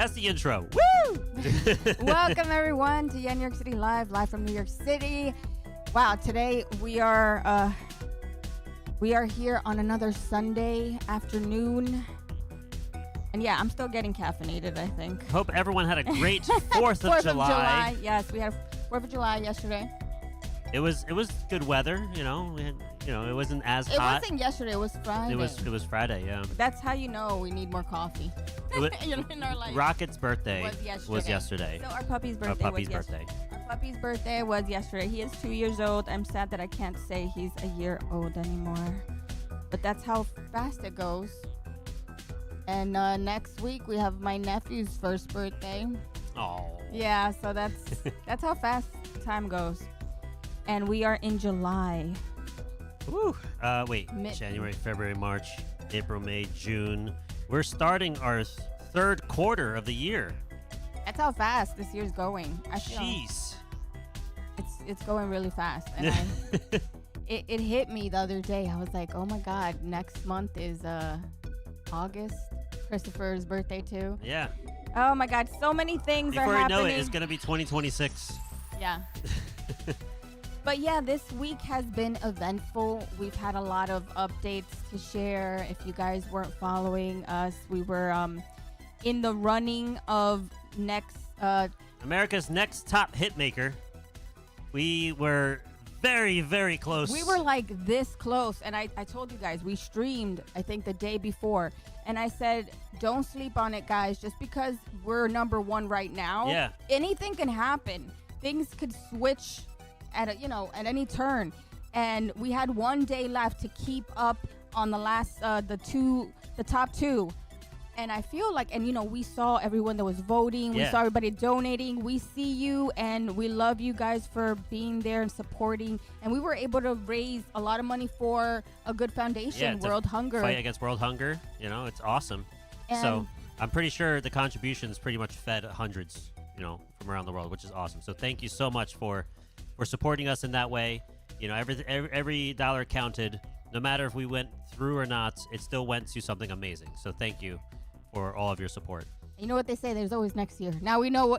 That's the intro. Woo! Welcome everyone to YenYorkCity live from New York City. Wow, today we are here on another Sunday afternoon. And yeah, I'm still getting caffeinated, I think. Hope everyone had a great 4th of July. Yes, we had 4th of July yesterday. It was good weather, you know. It wasn't as hot. It wasn't yesterday, it was Friday. It was Friday, yeah. That's how you know we need more coffee. In our life. Rocket's birthday was yesterday. So our puppy's birthday was yesterday. He is 2 years old. I'm sad that I can't say he's a year old anymore. But that's how fast it goes. And next week we have my nephew's first birthday. Oh. Yeah, so that's how fast time goes. And we are in July. Woo. January, February, March, April, May, June. We're starting our third quarter of the year. That's how fast this year's going. Jeez. It's going really fast. And it hit me the other day. I was like, oh my God, next month is August. Christopher's birthday too. Yeah. Oh my God, so many things are happening. Before you know it, it's going to be 2026. Yeah. But yeah, this week has been eventful. We've had a lot of updates to share. If you guys weren't following us, we were in the running of America's next top hit maker. We were very, very close. We were like this close. And I told you guys, we streamed, I think, the day before. And I said, don't sleep on it, guys. Just because we're number one right now, anything can happen. Things could switch at any turn. And we had one day left to keep up on the last the top two. And I feel like, we saw everyone that was voting. We saw everybody donating. We see you, and we love you guys for being there and supporting. And we were able to raise a lot of money for a good foundation, World Hunger. Fight against World Hunger. It's awesome. So I'm pretty sure the contributions pretty much fed hundreds, from around the world, which is awesome. So thank you so much for supporting us in that way. Every dollar counted. No matter if we went through or not, it still went to something amazing. So thank you for all of your support. You know what they say, there's always next year. Now we know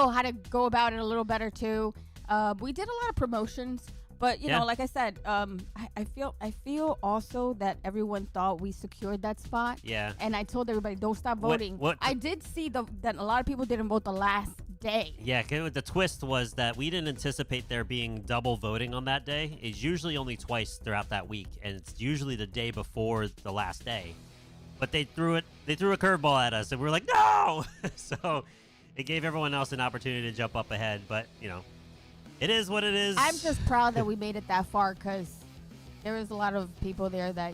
how to go about it a little better too. We did a lot of promotions, but like I said, I feel also that everyone thought we secured that spot. Yeah. And I told everybody, don't stop voting. I did see that a lot of people didn't vote the last day. Yeah, the twist was that we didn't anticipate there being double voting on that day. It's usually only twice throughout that week, and it's usually the day before the last day. But they threw a curveball at us, and we were like, no! So it gave everyone else an opportunity to jump up ahead. But, it is what it is. I'm just proud that we made it that far, because there was a lot of people there that,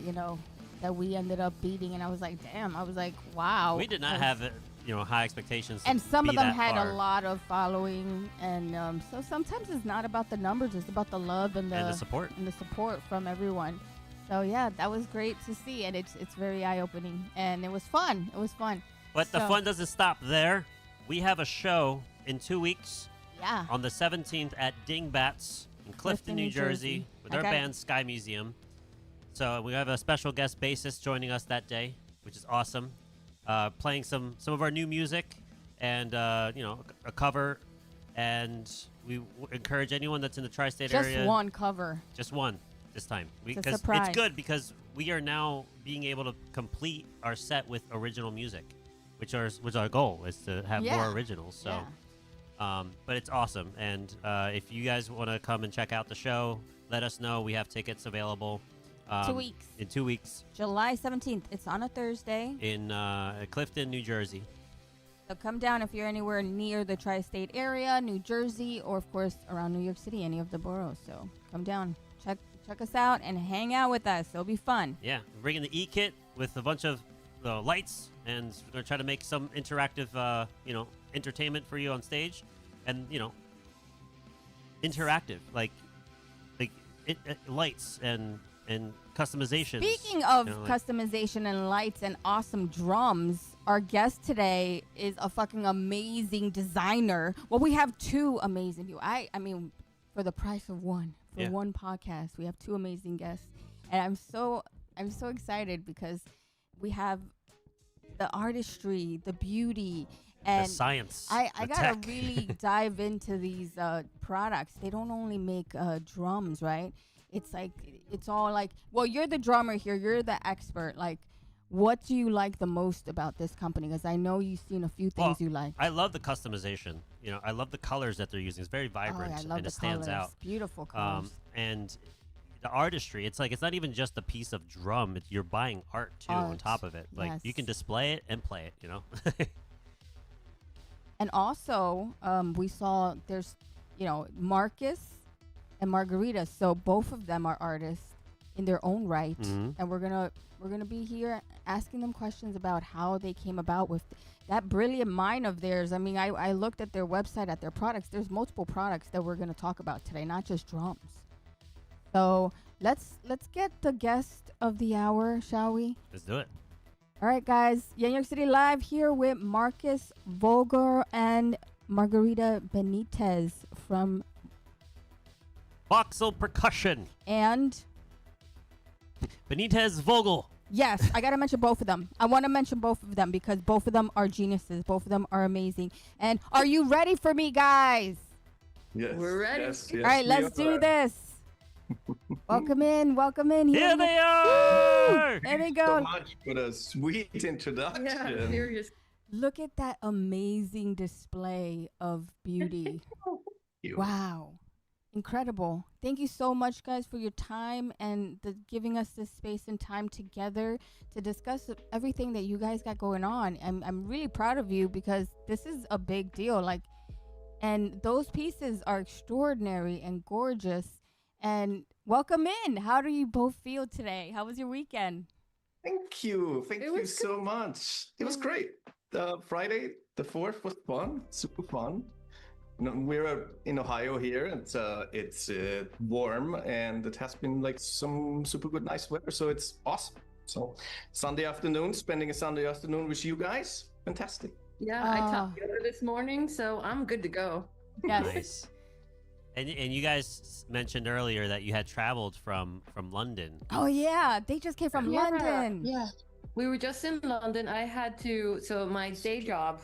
that we ended up beating. And I was like, damn. I was like, wow. We did not have, high expectations. And some of them had a lot of following. And so sometimes it's not about the numbers. It's about the love and the support. And the support from everyone. So yeah, that was great to see, and it's very eye-opening, and it was fun. But the fun doesn't stop there. We have a show in 2 weeks. Yeah. On the 17th at Dingbats in Clifton, New Jersey, with our band Sky Museum. So we have a special guest bassist joining us that day, which is awesome. Playing some of our new music, and a cover. And we encourage anyone that's in the tri-state area. Just one cover. Just one. This time, it's good because we are now being able to complete our set with original music, which our goal is to have more originals. So, but it's awesome. And if you guys want to come and check out the show, let us know. We have tickets available. 2 weeks. In 2 weeks. July 17th. It's on a Thursday. In Clifton, New Jersey. So come down if you're anywhere near the tri-state area, New Jersey, or of course around New York City, any of the boroughs. So come down, check us out, and hang out with us. It'll be fun. Yeah, we're bringing the E-Kit with a bunch of lights, and we're going to try to make some interactive, entertainment for you on stage. And, interactive, like lights and customization. Speaking of customization and lights and awesome drums, our guest today is a fucking amazing designer. Well, we have two amazing people. I mean, for the price of one. For one podcast, we have two amazing guests, and I'm so excited because we have the artistry, the beauty, And the science. I the gotta tech. really dive into these products. They don't only make drums, right? It's like it's all like. Well, you're the drummer here. You're the expert. Like, what do you like the most about this company? Because I know you've seen a few things you like. I love the customization. You know, I love the colors that they're using. It's very vibrant I love and the it stands colors. out. Beautiful colors. And the artistry. It's like it's not even just a piece of drum. You're buying art too on top of it. Like you can display it and play it. You know. And also, we saw there's, Markus and Margarita. So both of them are artists in their own right, and we're gonna be here asking them questions about how they came about with that brilliant mind of theirs. I mean, I looked at their website, at their products. There's multiple products that we're gonna talk about today, not just drums. So let's get the guest of the hour, shall we? Let's do it. All right, guys. YenYorkCity Live here with Markus Vogl and Margarita Benitez from Voxel Percussion. And Benitez Vogl. Yes, I got to mention both of them. I want to mention both of them because both of them are geniuses. Both of them are amazing. And are you ready for me, guys? Yes. We're ready. Yes, All right, let's do this. Welcome in. Here they are. There they So go. much for the sweet introduction. Yeah, serious. Look at that amazing display of beauty. Wow. Incredible. Thank you so much, guys, for your time and giving us this space and time together to discuss everything that you guys got going on. I'm really proud of you because this is a big deal. And those pieces are extraordinary and gorgeous. And welcome in. How do you both feel today? How was your weekend? Thank you. Thank you so much. It was great. Friday, the 4th was fun. Super fun. We're in Ohio here. It's warm and it has been like some super good nice weather. So it's awesome. So Sunday afternoon, spending a Sunday afternoon with you guys. Fantastic. Yeah, I talked yoga this morning, so I'm good to go. Yes. Nice. And you guys mentioned earlier that you had traveled from London. Oh, yeah. They just came from London. Yeah. We were just in London. I had to, so my day job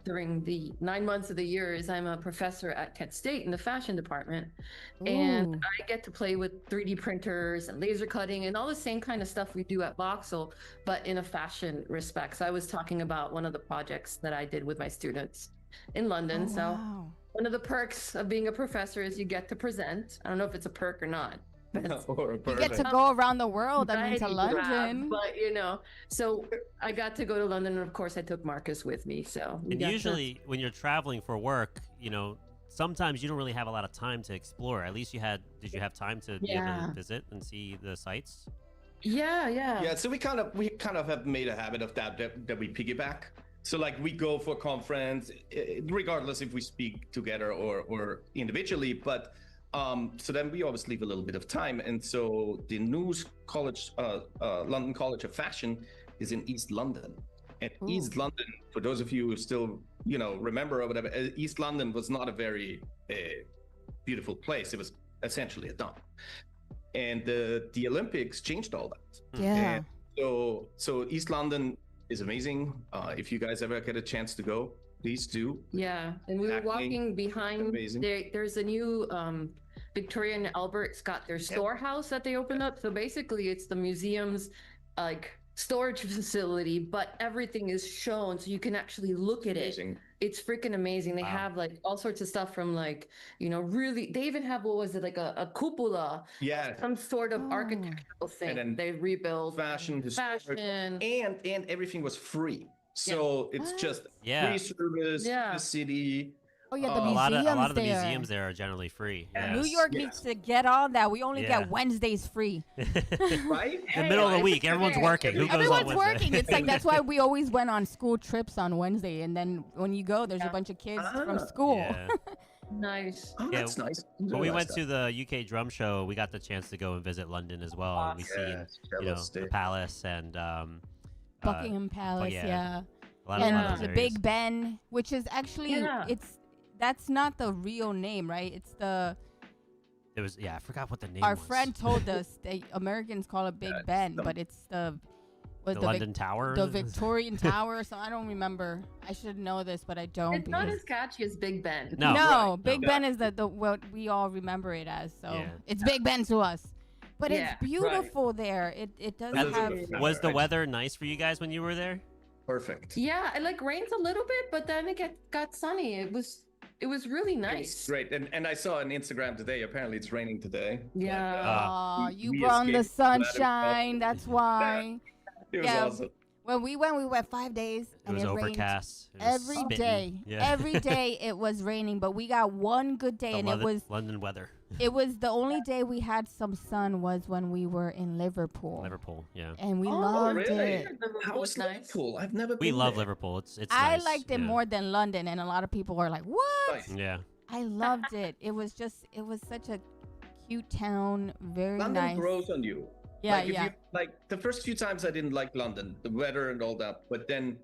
during the 9 months of the year is I'm a professor at Kent State in the fashion department. Ooh. And I get to play with 3D printers and laser cutting and all the same kind of stuff we do at Voxel, but in a fashion respect. So I was talking about one of the projects that I did with my students in London. So wow. one of the perks of being a professor is you get to present. I don't know if it's a perk or not. Or You get to go around the world. I mean, to London. But so I got to go to London, and of course I took Markus with me. So and usually when you're traveling for work, sometimes you don't really have a lot of time to explore. At least did you have time to be able to visit and see the sites? Yeah. So we kind of have made a habit of that we piggyback. So like we go for a conference, regardless if we speak together or individually, but so then we always leave a little bit of time. And so the News College, London College of Fashion is in East London. And East London, for those of you who still, remember or whatever, East London was not a very beautiful place. It was essentially a dump. And the Olympics changed all that. Yeah. And so East London is amazing. If you guys ever get a chance to go, please do. Yeah, and we were walking behind. There's a new Victoria and Albert's got their storehouse that they opened up. So basically, it's the museum's storage facility, but everything is shown so you can actually look at it. It's freaking amazing. They have all sorts of stuff from really, they even have, what was it, like a cupola, some sort of architectural thing. And then they rebuild fashion, and everything was free. So it's just free service, the city. Oh yeah, the a museums lot of the there. museums there are generally free. Yes. New York needs to get on that. We only get Wednesdays free. Right? In the middle of the week, everyone's working. Who goes Everyone's on working. It's like that's why we always went on school trips on Wednesday, and then when you go, there's a bunch of kids from school. Yeah. Nice. Oh, that's nice. When we went to the UK drum show, we got the chance to go and visit London as well. And we seen the Palace and Buckingham Palace, A lot and of the areas. Big Ben, which is actually that's not the real name, right? It's the. It was I forgot what the name. Our was. friend told us the Americans call it Big Ben, but it's the Was the London Tower? The Victorian Tower. So I don't remember. I should know this, but I don't. It's not as catchy as Big Ben. No, right. Big Ben is the what we all remember it as. So it's Big Ben to us. But it's beautiful there. It does have. Was the weather nice for you guys when you were there? Perfect. Yeah, it like rains a little bit, but then it got sunny. It was really nice. Great. And I saw on Instagram today, apparently it's raining today. Yeah. You brought the sunshine. That's why. It was awesome. When we went 5 days. It was overcast. Every day. Every day it was raining, but we got one good day, and it was London weather. It was the only day we had some sun was when we were in Liverpool. Yeah. And we loved it. How was Liverpool? I've never been We love there. Liverpool. It's I nice. liked it more than London, and a lot of people were like, "What?" Nice. Yeah. I loved it. It was such a cute town, very London nice. grows on you. Yeah, like, like the first few times I didn't like London, the weather and all that, but then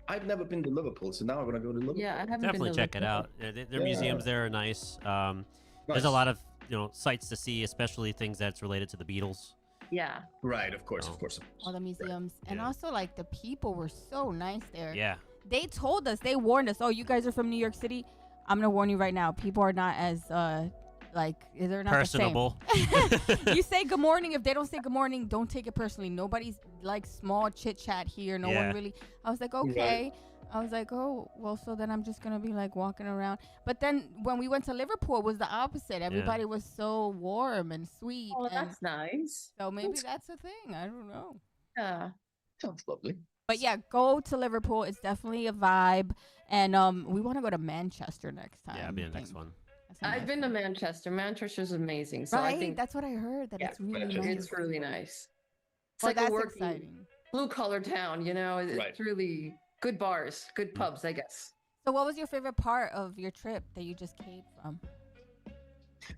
I've never been to Liverpool, so now I want to go to Liverpool. Yeah, I haven't Definitely been to check it out. Their museums there are nice. There's a Nice. lot of sites to see, especially things that's related to the Beatles. Yeah. Right, of course. All the museums, and also like the people were so nice there. Yeah. They told us, they warned us. Oh, you guys are from New York City. I'm gonna warn you right now. People are not as they're not personable. The same. You say good morning. If they don't say good morning, don't take it personally. Nobody's like small chit chat here. No one really. I was like, okay. Right. I was like, oh, well, so then I'm just gonna be like walking around. But then when we went to Liverpool, it was the opposite. Everybody was so warm and sweet. Oh, and that's nice. so maybe that's a thing. I don't know. Yeah. Sounds lovely. But yeah, go to Liverpool. It's definitely a vibe. And we want to go to Manchester next time. Yeah, that'll be the next one. I've been to Manchester. Manchester's amazing. So right? I think that's what I heard. That it's really nice. it's really nice. It's Oh, like that's a working exciting. blue collar town, It's really good bars, good pubs, I guess. So what was your favorite part of your trip that you just came from?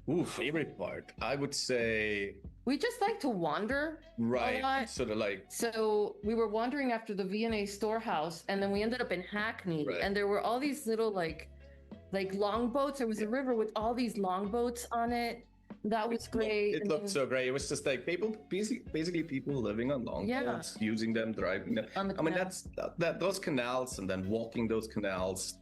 Ooh, favorite part. I would say We just like to wander. right. A lot. Sort of like So we were wandering after the V&A storehouse, and then we ended up in Hackney, Right. and there were all these little like longboats. There was a river with all these longboats on it. That was great. It And looked then so great. It was just like people, basically people living on longboards, using them, driving them. on the I mean, canal. that's those canals and then walking those canals.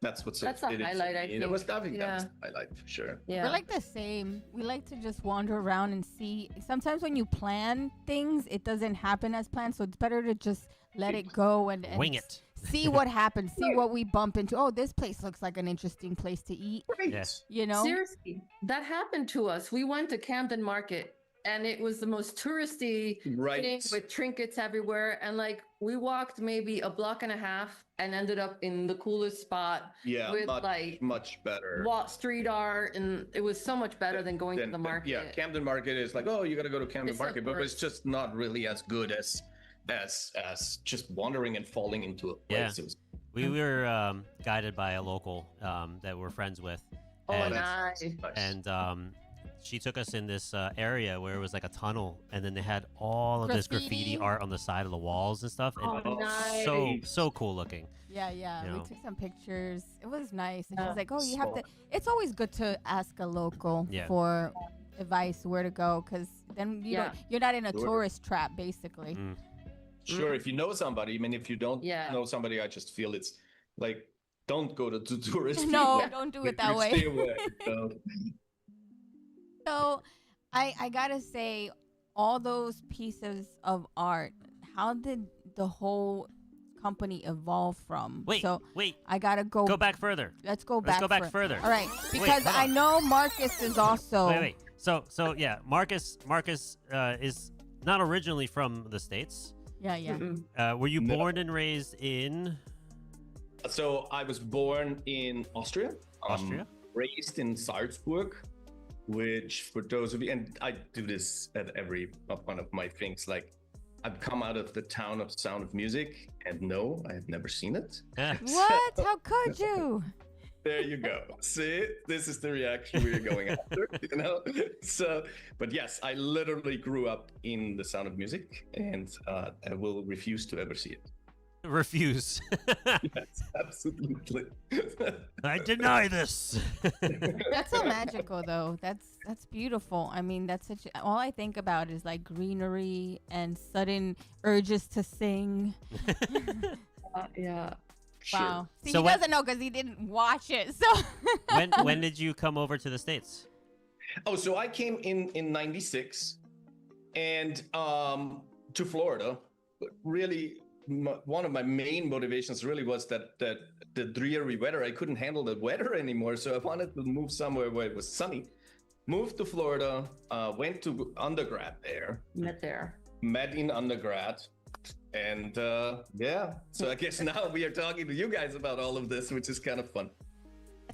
That's what's That's a highlight, I It was think. definitely that's a highlight for sure. Yeah. We're like the same. We like to just wander around and see. Sometimes when you plan things, it doesn't happen as planned. So it's better to just let it go and Wing it. see what happens. See what we bump into. Oh, this place looks like an interesting place to eat. Yes. Seriously, that happened to us. We went to Camden Market, and it was the most touristy thing with trinkets everywhere. And like we walked maybe a block and a half and ended up in the coolest spot. Yeah, with like much better. Wall street art, and it was so much better than going to the market. Yeah, Camden Market is like, oh, you got to go to Camden It's Market, but it's just not really as good as just wandering and falling into a place. We were guided by a local that we're friends with. Oh, and, nice. And she took us in this area where it was like a tunnel, and then they had all of this graffiti art on the side of the walls and stuff. And Oh, nice. so cool looking. Yeah. We took some pictures. It was nice. And she's like, oh, you so have to. It's always good to ask a local for advice where to go, because then you're not in a tourist trap, basically. Sure, if you know somebody. I mean, if you don't know somebody, I just feel it's like, don't go to tourist. No, don't do it that way. Stay away. So, I gotta say, all those pieces of art, how did the whole company evolve from? Wait. I gotta go back further. Let's go back further. All right, because I know Markus is also. Wait. So yeah, Markus is not originally from the States. Yeah. Were you born and raised in? So I was born in Austria. Austria. Raised in Salzburg, which for those of you, and I do this at every one of my things, like I've come out of the town of Sound of Music, and no, I have never seen it. What? How could you? There you go. See, this is the reaction we're going after, So, but yes, I literally grew up in the Sound of Music, and I will refuse to ever see it. Refuse. Yes, absolutely. I deny this. That's so magical, though. That's beautiful. I mean, that's such. All I think about is like greenery and sudden urges to sing. Yeah. Wow. See, So he doesn't know because he didn't watch it. So when did you come over to the States? Oh, so I came in '96, and to Florida. Really, one of my main motivations really was that the dreary weather. I couldn't handle the weather anymore, so I wanted to move somewhere where it was sunny. Moved to Florida. Went to undergrad there. Met in undergrad. And yeah, so I guess now we are talking to you guys about all of this, which is kind of fun.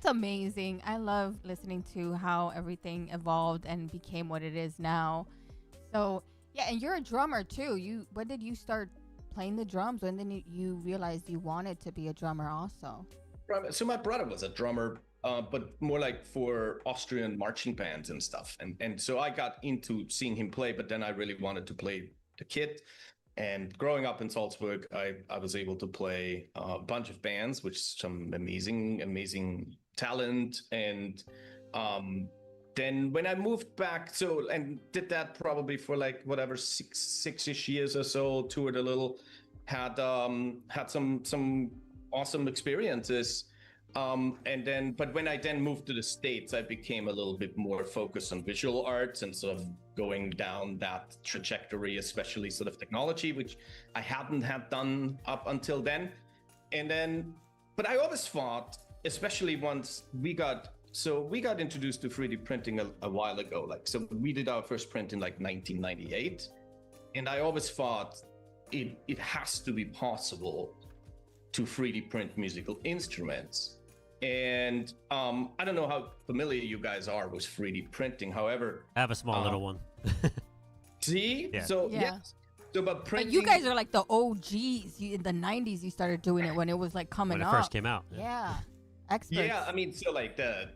it's amazing. I love listening to how everything evolved and became what it is now. So yeah, and you're a drummer too. When did you start playing the drums? When did you realize you wanted to be a drummer also? So my brother was a drummer, but more like for Austrian marching bands and stuff. And so I got into seeing him play, but then I really wanted to play the kit. And growing up in Salzburg, I was able to play a bunch of bands, which some amazing talent. And then when I moved back, and did that probably for like whatever six-ish years or so, toured a little, had some awesome experiences. But when I then moved to the States, I became a little bit more focused on visual arts and sort of going down that trajectory, especially sort of technology, which I hadn't had done up until then. But I always thought, especially once we got introduced to 3D printing a while ago. So we did our first print in like 1998. And I always thought it has to be possible to 3D print musical instruments. And I don't know how familiar you guys are with 3D printing. However, I have a small little one. See? Yeah. So, Yeah. yes. So, but printing... But you guys are like the OGs. In the 90s, you started doing it when it was like coming when up. it first came out. Yeah. Experts. Yeah, I mean, so like to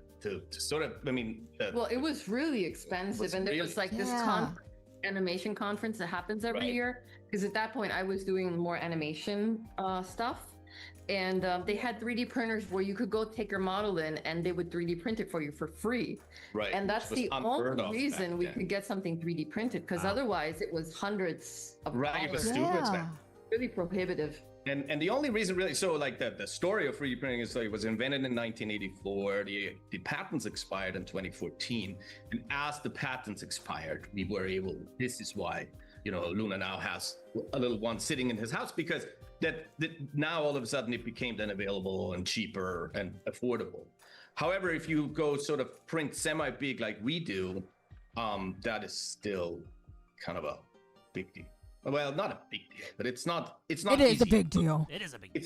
sort of, I mean... Well, it was really expensive. And there was like this animation conference that happens every year. Because at that point, I was doing more animation stuff. And they had 3D printers where you could go take your model in and they would 3D print it for you for free. Right. And that's the only reason we could get something 3D printed, because otherwise it was hundreds of dollars. It was stupid. Really prohibitive. And the only reason really, so like the story of 3D printing is that it was invented in 1984. The patents expired in 2014. And as the patents expired, we were able, this is why, Luna now has a little one sitting in his house, because that now all of a sudden it became then available and cheaper and affordable. However, if you go sort of print semi-big like we do, that is still kind of a big deal. Well, not a big deal, but it's not. It is a big deal. It is a big deal.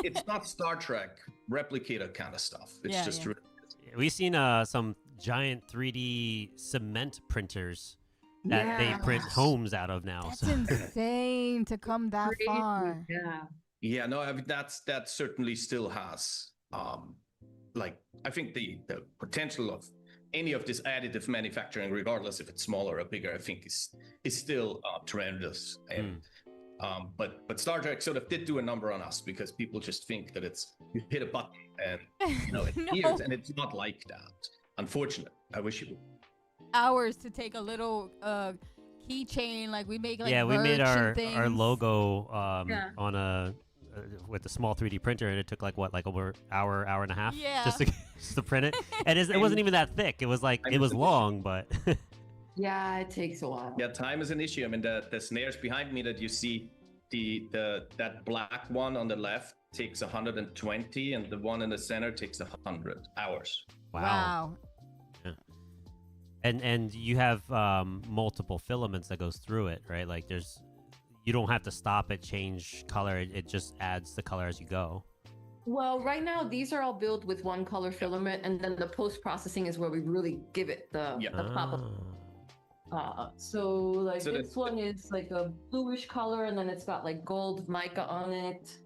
It's not Star Trek replicator kind of stuff. It's just really. We've seen some giant 3D cement printers that they print homes out of now. That's insane to come that far. Yeah, no, I mean, that certainly still has I think the potential of any of this additive manufacturing, regardless if it's smaller or bigger, I think is still tremendous. And but Star Trek sort of did do a number on us, because people just think that you hit a button and it appears, and it's not like that. Unfortunately, I wish it would. Hours to take a little keychain, like we make we made our logo on a with a small 3D printer, and it took over hour and a half just to print it. And it wasn't even that thick. It was it was long, but yeah, it takes a while. Yeah, time is an issue. I mean, the snares behind me that you see, that black one on the left takes 120, and the one in the center takes 100 hours. Wow. Yeah. And you have multiple filaments that goes through it, right? Like you don't have to stop it, change color. It just adds the color as you go. Well, right now, these are all built with one color filament, and then the post-processing is where we really give it the pop-up. So this one is like a bluish color, and then it's got like gold mica on it.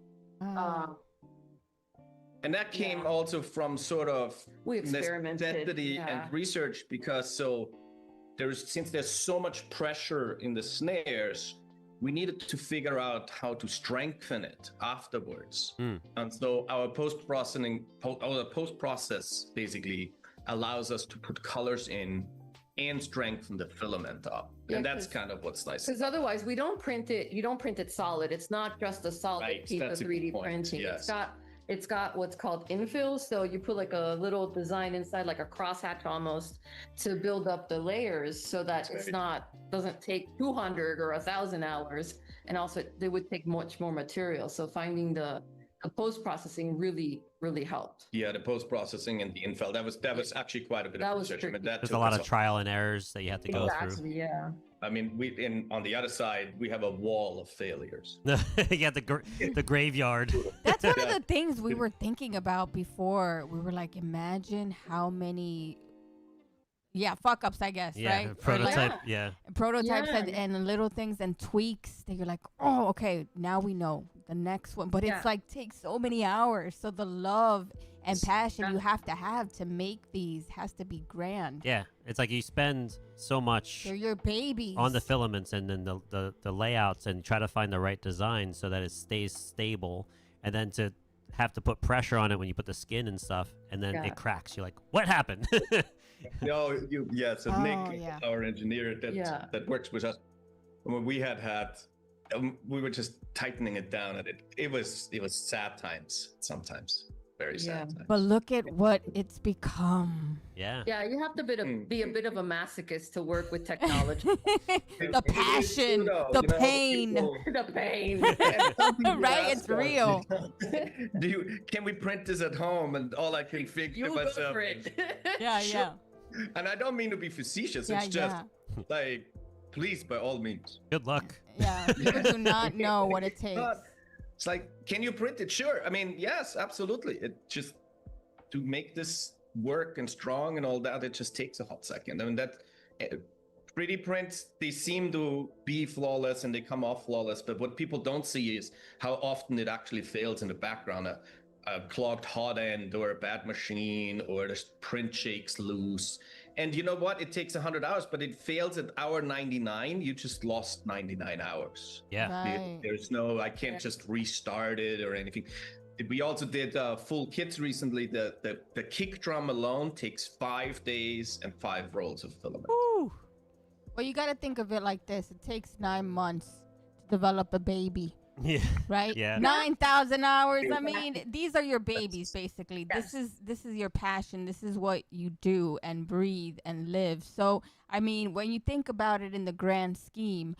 And that came also from sort of necessity and research, because since there's so much pressure in the snares, we needed to figure out how to strengthen it afterwards. And so our post process basically allows us to put colors in and strengthen the filament up. And that's kind of what's nice. Because otherwise we don't print it, you don't print it solid. It's not just a solid piece of 3D printing. Yes. It's got what's called infill. So you put like a little design inside, like a crosshatch almost, to build up the layers so that doesn't take 200 or 1,000 hours. And also they would take much more material. So finding the post-processing really helped. Yeah, the post-processing and the infill, that was actually quite a bit of research. There's a lot of trial and errors that you have to go through. Yeah. I mean, on the other side, we have a wall of failures. Yeah, the graveyard. That's one of the things we were thinking about before. We were like, imagine how many, fuck ups, I guess, right? Prototypes and little things and tweaks that you're like, oh, okay, now we know the next one. But it's like takes so many hours. So the love and passion you have to make these has to be grand. Yeah, it's like you spend so much. They're your babies on the filaments and then the layouts and try to find the right design so that it stays stable, and then to have to put pressure on it when you put the skin and stuff, and then it cracks. You're like, what happened? So Nick, our engineer that works with us, when we we were just tightening it down, and it was sad times sometimes. Very sad times. But look at what it's become. Yeah, you have to be a bit of a masochist to work with technology. The passion, the pain. The pain. Right? It's real. Can we print this at home? And all I can think to myself is, yeah. And I don't mean to be facetious. It's just like, please, by all means. Good luck. Yeah, people do not know what it takes. It's like, can you print it? Sure. I mean, yes, absolutely. It just, to make this work and strong and all that, it just takes a hot second. I mean, that 3D prints, they seem to be flawless and they come off flawless, but what people don't see is how often it actually fails in the background. A clogged hot end or a bad machine, or the print shakes loose. And you know what? It takes 100 hours, but it fails at hour 99. You just lost 99 hours. Yeah. Right. There's I can't just restart it or anything. We also did full kits recently. The kick drum alone takes 5 days and 5 rolls of filament. Ooh. Well, you got to think of it like this. It takes 9 months to develop a baby. Yeah. Right? Yeah. 9,000 hours. I mean, these are your babies, basically. Yes. This is your passion. This is what you do and breathe and live. So, I mean, when you think about it in the grand scheme,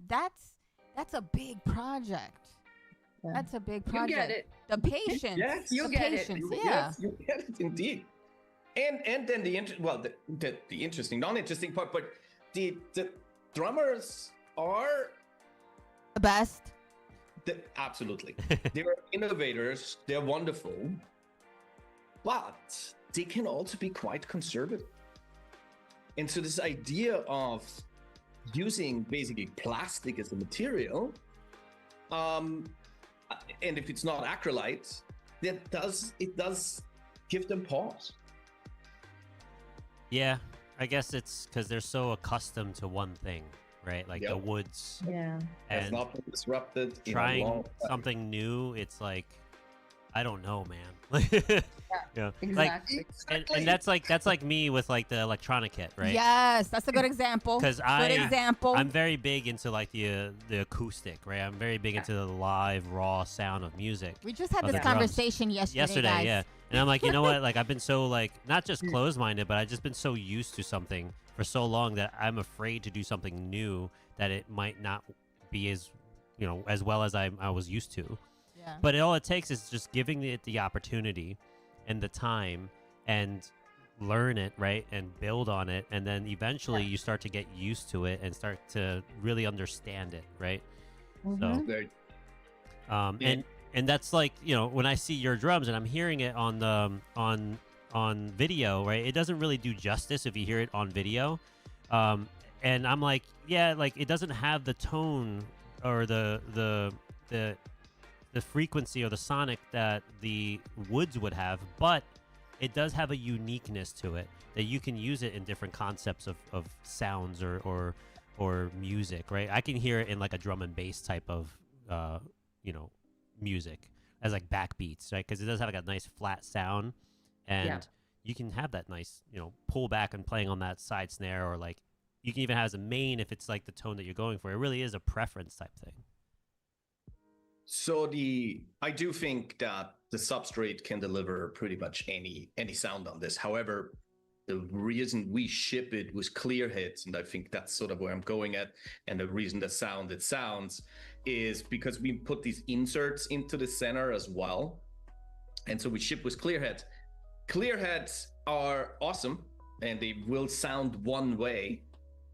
that's a big project. Yeah. That's a big project. You get it. The patience. Yes, you get it. Yes, you get it indeed. And then the interesting, non-interesting part, but the drummers are the best. Absolutely. They're innovators. They're wonderful. But they can also be quite conservative. And so this idea of using basically plastic as a material, and if it's not acrylite, it does give them pause. Yeah, I guess it's because they're so accustomed to one thing. Right, like the woods. Yeah, and it's not been disrupted. Trying something new, it's like, I don't know, man. Exactly. And that's like me with like the electronic kit, right? Yes, that's a good example. Because I'm very big into like the acoustic, right? I'm very big into the live raw sound of music. We just had this conversation yesterday, guys. Yeah. And I'm like, you know what? Like, I've been so like not just closed-minded, but I've just been so used to something for so long that I'm afraid to do something new that it might not be as well as I was used to. Yeah. But all it takes is just giving it the opportunity and the time and learn it, right? And build on it. And then eventually you start to get used to it and start to really understand it, right? Mm-hmm. So, and that's like, when I see your drums and I'm hearing it on video, right? It doesn't really do justice if you hear it on video. And I'm like, like it doesn't have the tone or the frequency or the sonic that the woods would have, but it does have a uniqueness to it that you can use it in different concepts of sounds or or music, right? I can hear it in like a drum and bass type of music as like backbeats, right? Because it does have like a nice flat sound, and you can have that nice pull back and playing on that side snare, or like you can even have as a main if it's like the tone that you're going for. It really is a preference type thing. So I do think that the substrate can deliver pretty much any sound on this. However, the reason we ship it with clear heads, and I think that's sort of where I'm going at, and the reason it sounds is because we put these inserts into the center as well. And so we ship with clear heads. Clear heads are awesome, and they will sound one way.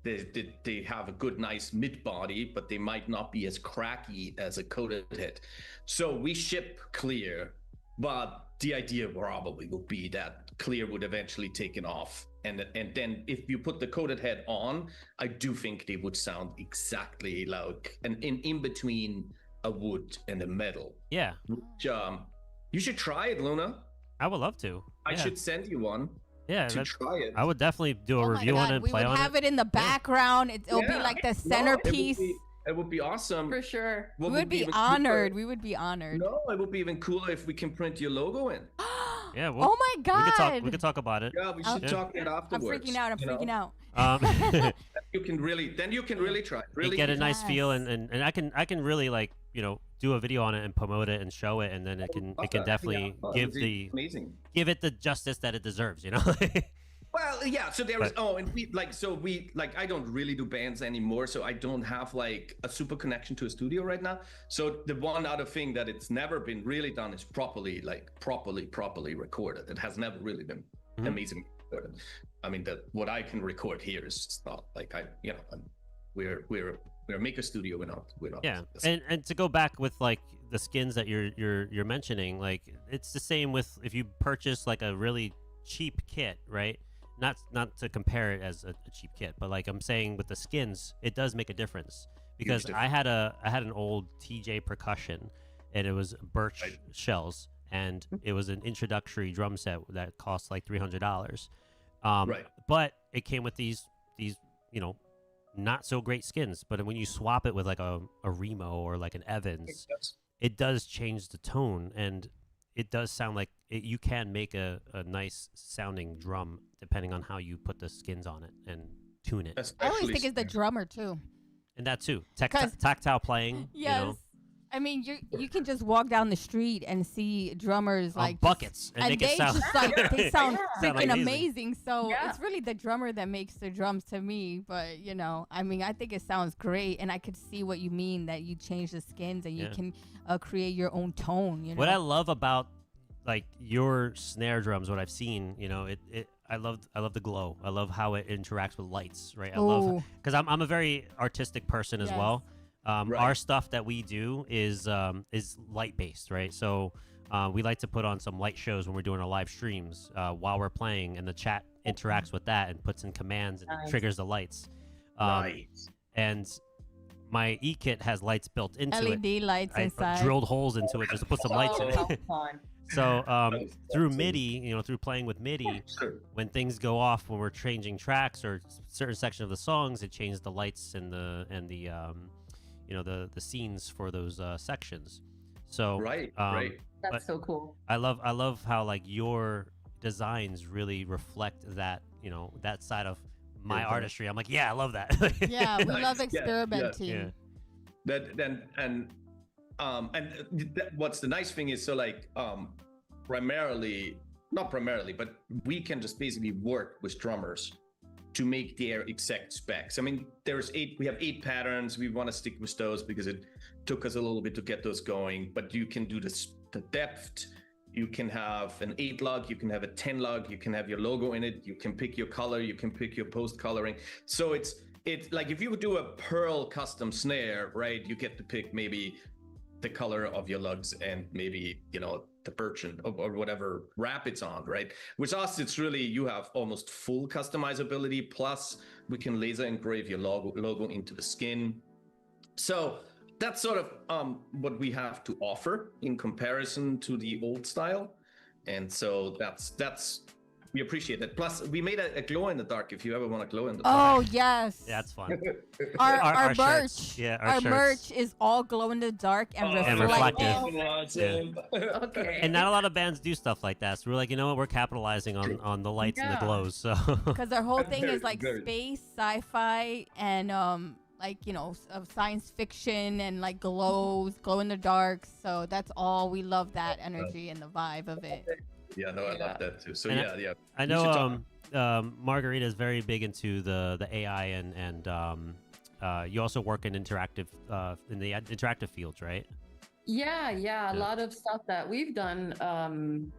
They have a good, nice mid body, but they might not be as cracky as a coated head. So we ship clear, but the idea probably will be that clear would eventually take it off. And then if you put the coated head on, I do think they would sound exactly like in between a wood and a metal. Yeah. Which, you should try it, Luna. I would love to. I should send you one. Yeah, to try it. I would definitely do a review on it, play on it. We would have it in the background. It'll be like the centerpiece. It would be awesome. For sure. We would be honored. We would be honored. No, it would be even cooler if we can print your logo in. Yeah. Oh my God. We could talk about it. Yeah, we should talk it afterwards. I'm freaking out. You can really try. Really get a nice feel, and I can really like do a video on it and promote it and show it, and then it can definitely give it the justice that it deserves. Well, yeah. So there is. Oh, and we I don't really do bands anymore, so I don't have like a super connection to a studio right now. So the one other thing that it's never been really done is properly recorded. It has never really been amazing recorded. I mean, what I can record here is just not like we're a maker studio. We're not. Yeah, and to go back with like the skins that you're mentioning, like it's the same with if you purchase like a really cheap kit, right? Not to compare it as a cheap kit, but like I'm saying with the skins, it does make a difference because I had an old TJ Percussion, and it was birch shells, and it was an introductory drum set that cost like $300. But it came with these not so great skins, but when you swap it with like a Remo or like an Evans, it does change the tone, and it does sound like you can make a nice sounding drum depending on how you put the skins on it and tune it. I always think it's the drummer too. And that too. Tactile playing. Yes. I mean, you can just walk down the street and see drummers like buckets, and they sound they sound freaking amazing. So it's really the drummer that makes the drums to me. But I mean, I think it sounds great, and I could see what you mean that you change the skins and you can create your own tone. What I love about like your snare drums, what I've seen, I love the glow. I love how it interacts with lights, right? I love because I'm a very artistic person as well. Our stuff that we do is light based, right? So we like to put on some light shows when we're doing our live streams while we're playing, and the chat interacts with that and puts in commands and triggers the lights. And my e-kit has lights built into it. LED lights inside. I drilled holes into it just to put some lights in it. So through MIDI, through playing with MIDI, when things go off, when we're changing tracks or certain section of the songs, it changes the lights and the scenes for those sections. So that's so cool. I love how like your designs really reflect that that side of my artistry. I'm like, I love that. We love experimenting. What's the nice thing is, so like not primarily, but we can just basically work with drummers to make their exact specs. I mean, we have 8 patterns. We want to stick with those because it took us a little bit to get those going, but you can do the depth. You can have an 8 lug, you can have a 10 lug, you can have your logo in it, you can pick your color, you can pick your post coloring. So it's like if you do a pearl custom snare, right, you get to pick maybe the color of your lugs and maybe the birch or whatever wrap it's on, right? With us, it's really, you have almost full customizability, plus we can laser engrave your logo into the skin. So that's sort of what we have to offer in comparison to the old style. And so that's we appreciate it. Plus, we made a glow in the dark. If you ever want to glow in the dark. Oh yes. Yeah, it's fun. Our merch. Shirts. Yeah, our merch is all glow in the dark and reflective. Yeah. Okay. And not a lot of bands do stuff like that. So we're like, you know what? We're capitalizing on the lights and the glows. So because our whole thing is like space, sci-fi, and like of science fiction and like glow in the dark. So that's all. We love that energy and the vibe of it. Yeah, no, I love that too. So and yeah. I know Margarita is very big into the AI and you also work in interactive in the interactive fields, right? Yeah. A lot of stuff that we've done.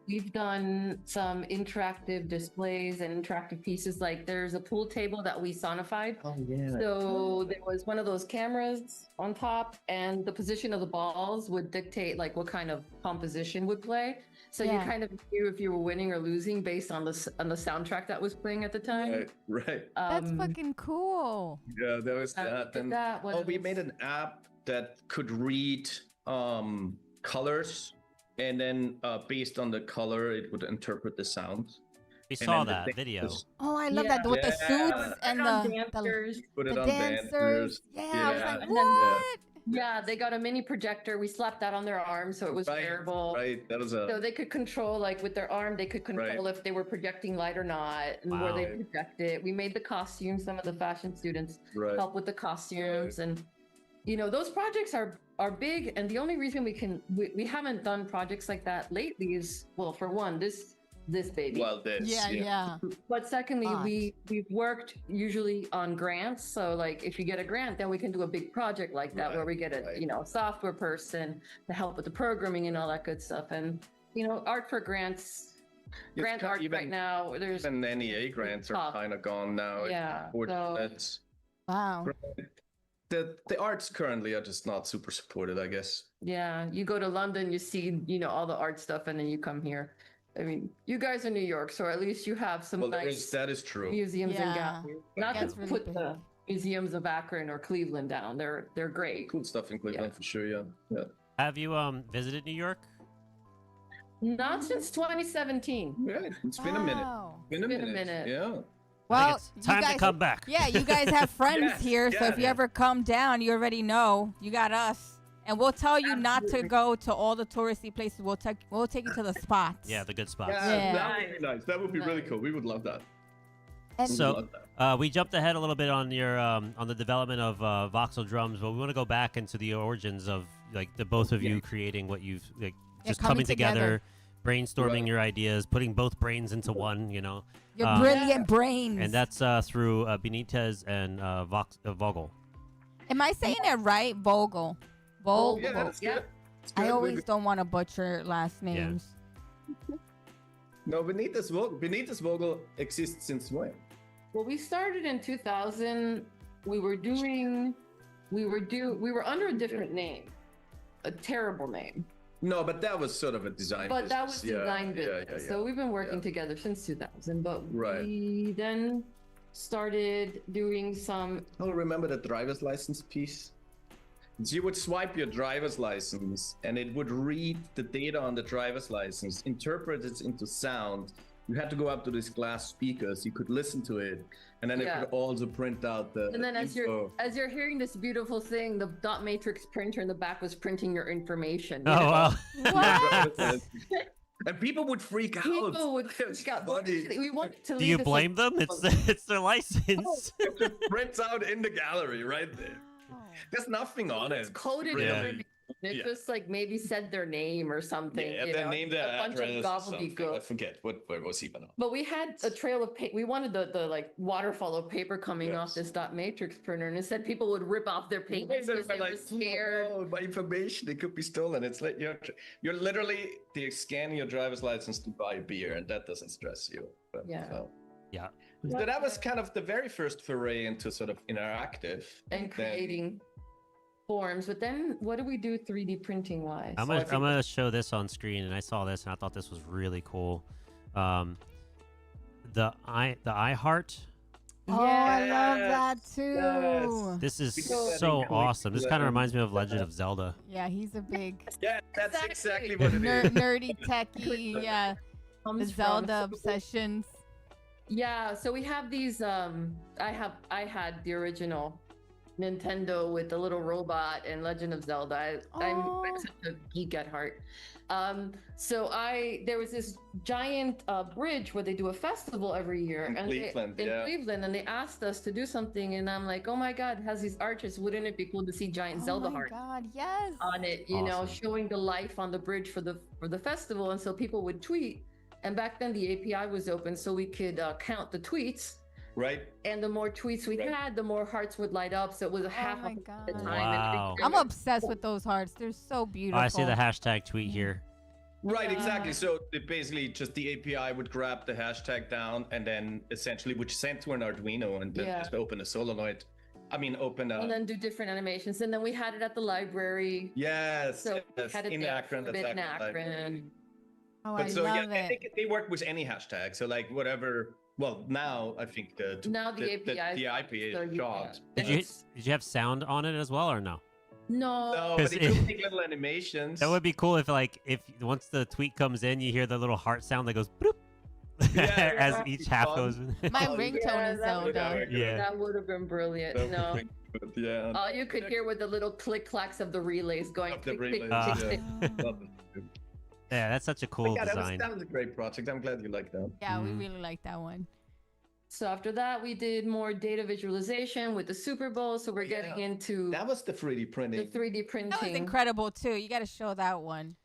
We've done some interactive displays and interactive pieces. Like there's a pool table that we sonified. Oh yeah. So there was one of those cameras on top, and the position of the balls would dictate like what kind of composition would play. So you kind of knew if you were winning or losing based on the soundtrack that was playing at the time. Right. That's fucking cool. Yeah, there was that. And we made an app that could read colors, and then based on the color, it would interpret the sound. We saw that video. Oh, I love that with the suits and the dancers. Put it on dancers. Yeah, I was like, and what? Yeah, they got a mini projector. We slapped that on their arm, so it was wearable. Right, that was So they could control, like with their arm, they could control if they were projecting light or not, and where they project it. We made the costumes. Some of the fashion students help with the costumes, and those projects are big. And the only reason we haven't done projects like that lately is, well, for one, this baby. Well, Yeah. But secondly, we've worked usually on grants. So like if you get a grant, then we can do a big project like that where we get a software person to help with the programming and all that good stuff. And art for grants, grant art right now. There's even NEA grants are kind of gone now. Yeah. Wow. The arts currently are just not super supported, I guess. Yeah, you go to London, you see all the art stuff, and then you come here. I mean, you guys are New York, so at least you have some nice that is true. museums and galleries. Not to put the museums of Akron or Cleveland down. They're great. Cool stuff in Cleveland for sure, yeah. Have you visited New York? Not since 2017. Yeah, it's been a minute. Been a minute. Yeah. Well, it's time to come back. Yeah, you guys have friends here, so if you ever come down, you already know you got us. And we'll tell you not to go to all the touristy places. We'll take you to the spots. Yeah, the good spots. Yeah. That would be nice. That would be really cool. We would love that. So we jumped ahead a little bit on your on the development of Voxel Drums, but we want to go back into the origins of like the both of you creating what you've just coming together, brainstorming your ideas, putting both brains into one. Your brilliant brains. And that's through Benitez and Vogl. Am I saying it right? Vogl. Vogl. Yeah, that's good. I always don't want to butcher last names. Yeah. No, Benitez Vogl exists since when? Well, we started in 2000. We were under a different name, a terrible name. No, but that was sort of a design business. That was design business. So we've been working together since 2000, but we then started doing some... Oh, remember the driver's license piece? So you would swipe your driver's license and it would read the data on the driver's license, interpret it into sound. You had to go up to these glass speakers, you could listen to it, and then it could also print out the And then as you're hearing this beautiful thing, the dot matrix printer in the back was printing your information. Oh, wow. What? And people would freak out. People would freak out. We wanted to Do you blame them? It's their license. It prints out in the gallery right there. There's nothing on it. It's coded. It just like maybe said their name or something. Yeah, then named the address. I forget what was even on. But we had a trail of paper. We wanted the like waterfall of paper coming off this dot matrix printer, and instead people would rip off their papers because they were scared. Oh, my information, it could be stolen. It's like you're literally scanning your driver's license to buy beer, and that doesn't stress you. But, yeah. So that was kind of the very first foray into sort of interactive and creating forms. But then what do we do 3D printing wise? I'm gonna show this on screen, and I saw this and I thought this was really cool. The iHeart. Oh, I love that too. Yes. This is so awesome. This kind of reminds me of Legend of Zelda. Yeah, he's a big that's exactly what it is. Nerdy techie. Yeah. comes The from. Zelda obsessions. Yeah, so we have these. I had the original Nintendo with the little robot and Legend of Zelda. I'm such a geek at heart. So there was this giant bridge where they do a festival every year in Cleveland, and they asked us to do something, and I'm like, oh my god, it has these arches. Wouldn't it be cool to see giant Zelda hearts yes. on it? You know, showing the life on the bridge for the festival, and so people would tweet. And back then the API was open, so we could count the tweets. Right. And the more tweets we had, the more hearts would light up. So it was a half of the time. Wow. I'm obsessed with those hearts. They're so beautiful. I see the hashtag tweet here. Right, exactly. So it basically just the API would grab the hashtag down and then essentially, which sent to an Arduino and then just open a solenoid. And then do different animations. And then we had it at the library. Yes. So we had it in Akron. That's in Akron. Oh, but I so love I it. think they work with any hashtag. So like whatever. Well, now I think the API is shot. Did you have sound on it as well or no? No, but they do make little animations. That would be cool if once the tweet comes in, you hear the little heart sound that goes bloop as each half goes. My ringtone is Zelda. That would have been brilliant. No. Yeah. All you could hear were the little click clacks of the relays going. Yeah, that's such a cool design. That was a great project. I'm glad you liked that. Yeah, we really like that one. So after that, we did more data visualization with the Super Bowl. So we're getting into that was the 3D printing. The 3D printing. That was incredible too. You got to show that one.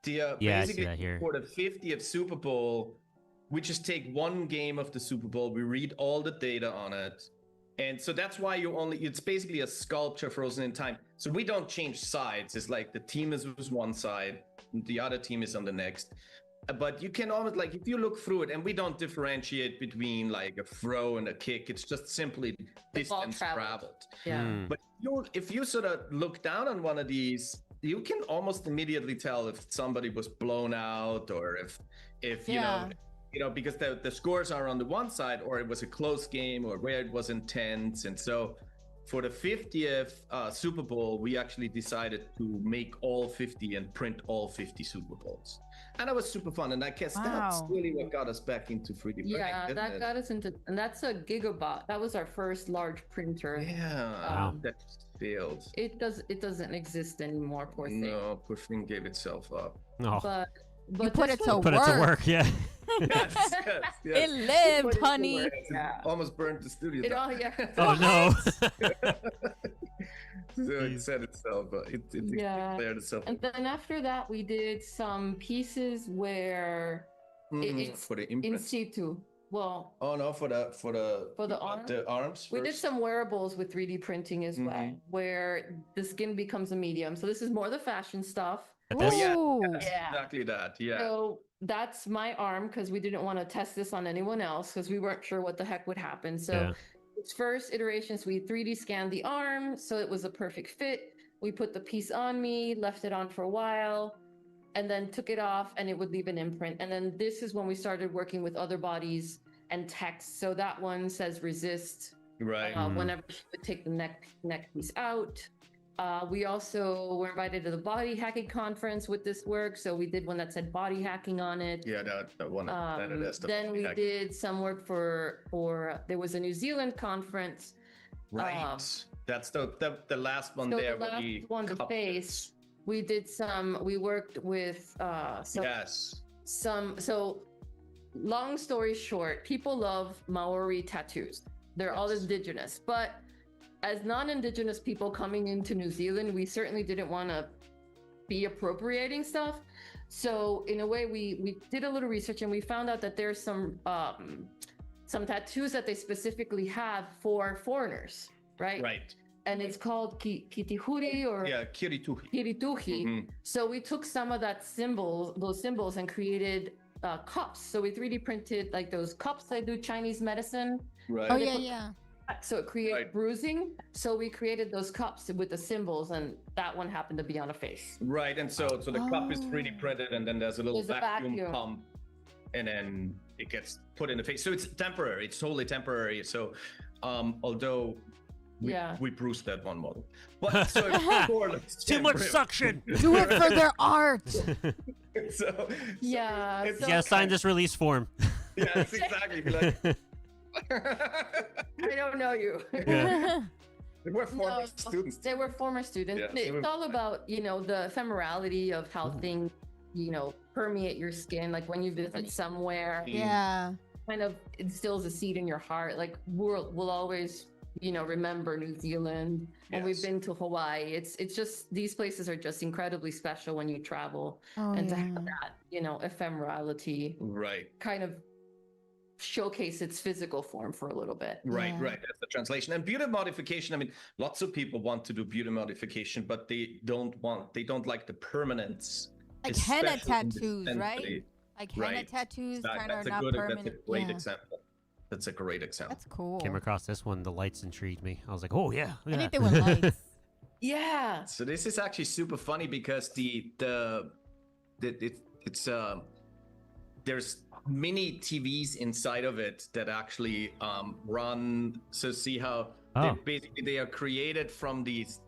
Basically I see that here. For the 50th Super Bowl, we just take one game of the Super Bowl. We read all the data on it. And so that's why it's basically a sculpture frozen in time. So we don't change sides. It's like the team is one side, the other team is on the next. But you can almost, like, if you look through it, and we don't differentiate between like a throw and a kick, it's just simply distance traveled. Yeah. But if you sort of look down on one of these, you can almost immediately tell if somebody was blown out or if you know, because the scores are on the one side, or it was a close game, or where it was intense. And so for the 50th Super Bowl, we actually decided to make all 50 and print all 50 Super Bowls. And that was super fun. And I guess that's really what got us back into 3D printing. Yeah, that got us into, and that's a Gigabot. That was our first large printer. Yeah, that failed. It doesn't exist anymore, poor thing. No, poor thing gave itself up. No. But you put it to work, yeah. yes. It lived, honey. Almost burned the studio. Oh no. So it set itself. It declared itself. And then after that, we did some pieces where it's for the imprint. in situ. Well. Oh no, for the arms. The arms. We did some wearables with 3D printing as well, where the skin becomes a medium. So this is more the fashion stuff. Exactly that. Yeah. So that's my arm, because we didn't want to test this on anyone else because we weren't sure what the heck would happen. So its first iterations, we 3D scanned the arm, so it was a perfect fit. We put the piece on me, left it on for a while, and then took it off, and it would leave an imprint. And then this is when we started working with other bodies and text. So that one says resist. Right. Whenever she would take the neck piece out. We also were invited to the body hacking conference with this work. So we did one that said body hacking on it. Yeah, that one. Then we did some work for there was a New Zealand conference. Right. That's the last one so there. The last one, the face. We worked with so long story short, people love Maori tattoos. They're all indigenous, but as non-indigenous people coming into New Zealand, we certainly didn't want to be appropriating stuff. So in a way, we did a little research, and we found out that there's some tattoos that they specifically have for foreigners, right? Right. And it's called kitihuri or kirituhi. Kirituhi. So we took some of those symbols, and created cups. So we 3D printed like those cups that do Chinese medicine. Right. Oh yeah. So it created bruising. So we created those cups with the symbols, and that one happened to be on a face. Right. And so the cup is 3D printed, and then there's a little vacuum pump, and then it gets put in the face. So it's temporary. It's totally temporary. So although we bruised that one model, but so it's too much suction. Do it for their art. So yeah, it's so- Yeah, sign this release form. Yes, exactly. Be like, I don't know you. Yeah. they were former No, students. They were former students. Yeah, they It's were- all about, the ephemerality of how things, permeate your skin. Like when you visit somewhere, Yeah. kind of instills a seed in your heart. Like we'll always, remember New Zealand. When we've Yes. been to Hawaii, it's just these places are just incredibly special when you travel, Oh, and to yeah. have that, ephemerality Right. kind of showcase its physical form for a little bit. Right, Yeah. right. That's the translation. And beauty modification, I mean, lots of people want to do beauty modification, but they don't like the permanence. Like henna especially in this tattoos, right? century. Like henna Right. tattoos kind of That's a not good, permanent. that's a great Yeah. example. That's a great example. That's cool. Came across this one. The lights intrigued me. I was like, oh yeah. Look at Anything that. with lights. Yeah. So this is actually super funny because there's mini TVs inside of it that actually run. So see how they are created from this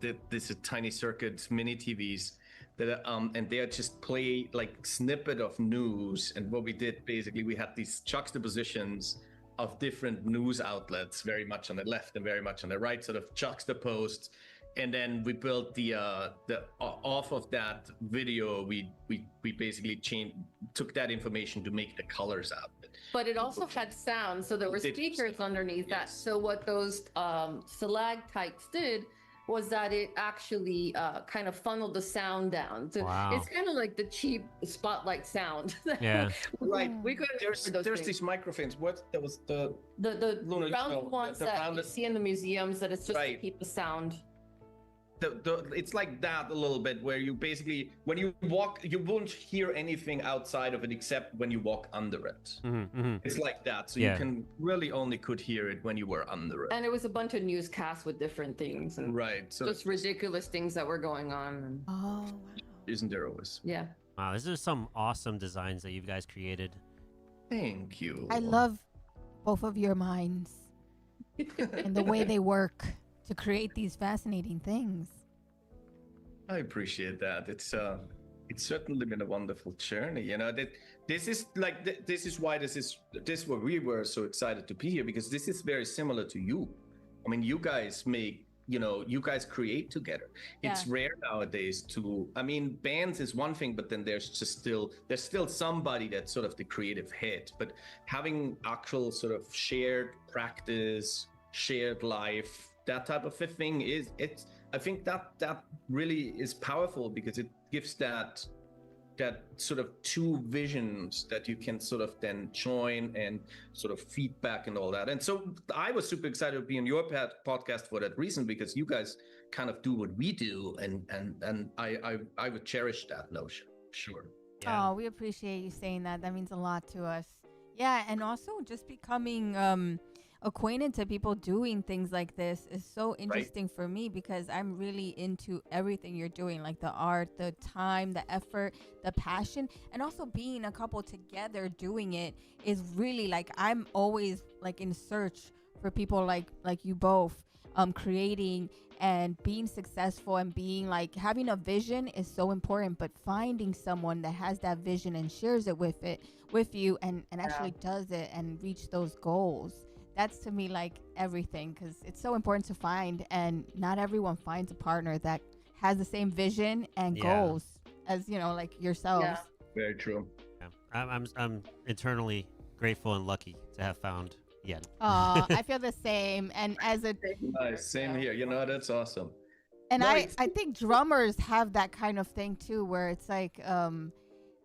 tiny circuit mini TVs that and they are just play like snippet of news. And what we did basically, we had these juxtapositions of different news outlets, very much on the left and very much on the right, sort of juxtaposed. And then we built the off of that video, we basically took that information to make the colors out of it. But it also had sound, so there were speakers underneath that. So what those stalactites did was that it actually kind of funned the sound down. So Wow. it's kind of like the cheap spotlight sound. Yeah. Right. We could There's these microphones. What that was the Luna, round ones the that rounded- you see in the museums that it's just to Right. keep the sound. it's like that a little bit, where you basically, when you walk, you won't hear anything outside of it except when you walk under it. It's like that, so Yeah. you can really only could hear it when you were under it. And it was a bunch of newscasts with different things and Right, so just ridiculous things that were going on. And Oh, wow. isn't there always? yeah. Wow, this is some awesome designs that you guys created. Thank you. I love both of your minds and the way they work to create these fascinating things. I appreciate that. It's certainly been a wonderful journey. This is why this what we were so excited to be here, because this is very similar to you. I mean, you guys you guys create together. It's rare nowadays bands is one thing, but then there's still somebody that's sort of the creative head. But having actual sort of shared practice, shared life, that type of a thing I think that really is powerful, because it gives that sort of two visions that you can sort of then join and sort of feedback and all that. And so I was super excited to be on your podcast for that reason, because you guys kind of do what we do, and I would cherish that notion. Sure. Yeah. Oh, we appreciate you saying that. That means a lot to us. Yeah, and also just becoming acquainted to people doing things like this is so interesting for me, because I'm really into everything you're doing, like the art, the time, the effort, the passion, and also being a couple together doing it is really like, I'm always like in search for people like you both, creating and being successful, and being like, having a vision is so important, but finding someone that has that vision and shares it with you and actually does it and reach those goals. That's to me like everything, because it's so important to find, and not everyone finds a partner that has the same vision and goals as like yourselves. Yeah. Very true. Yeah. I'm eternally grateful and lucky to have found Yen. Oh, I feel the same. And as a Same here. That's awesome. and No, I think drummers have that kind of thing too, where it's like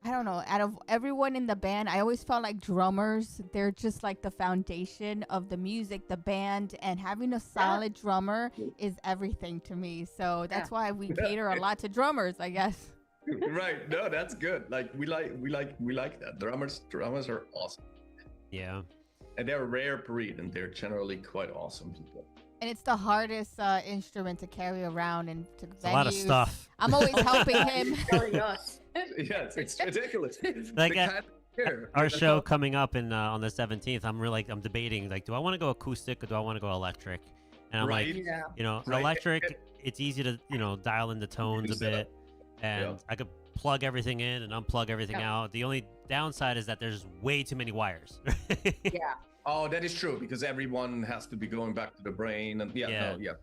I don't know, out of everyone in the band, I always felt like drummers, they're just like the foundation of the music, the band, and having a solid drummer is everything to me. So that's why we cater a lot to drummers, I guess. Right. No, that's good. Like we like that. Drummers are awesome. Yeah. And they're a rare breed, and they're generally quite awesome people. And it's the hardest instrument to carry around and to venues. A lot of stuff. I'm always helping him. Yeah, it's ridiculous. Like our show coming up on the 17th, I'm debating, like, do I want to go acoustic or do I want to go electric? And I'm like, Right. electric, it's easy to dial in the tones a bit, and I could plug everything in and unplug everything out. The only downside is that there's way too many wires. Yeah. Oh, that is true, because everyone has to be going back to the brain, and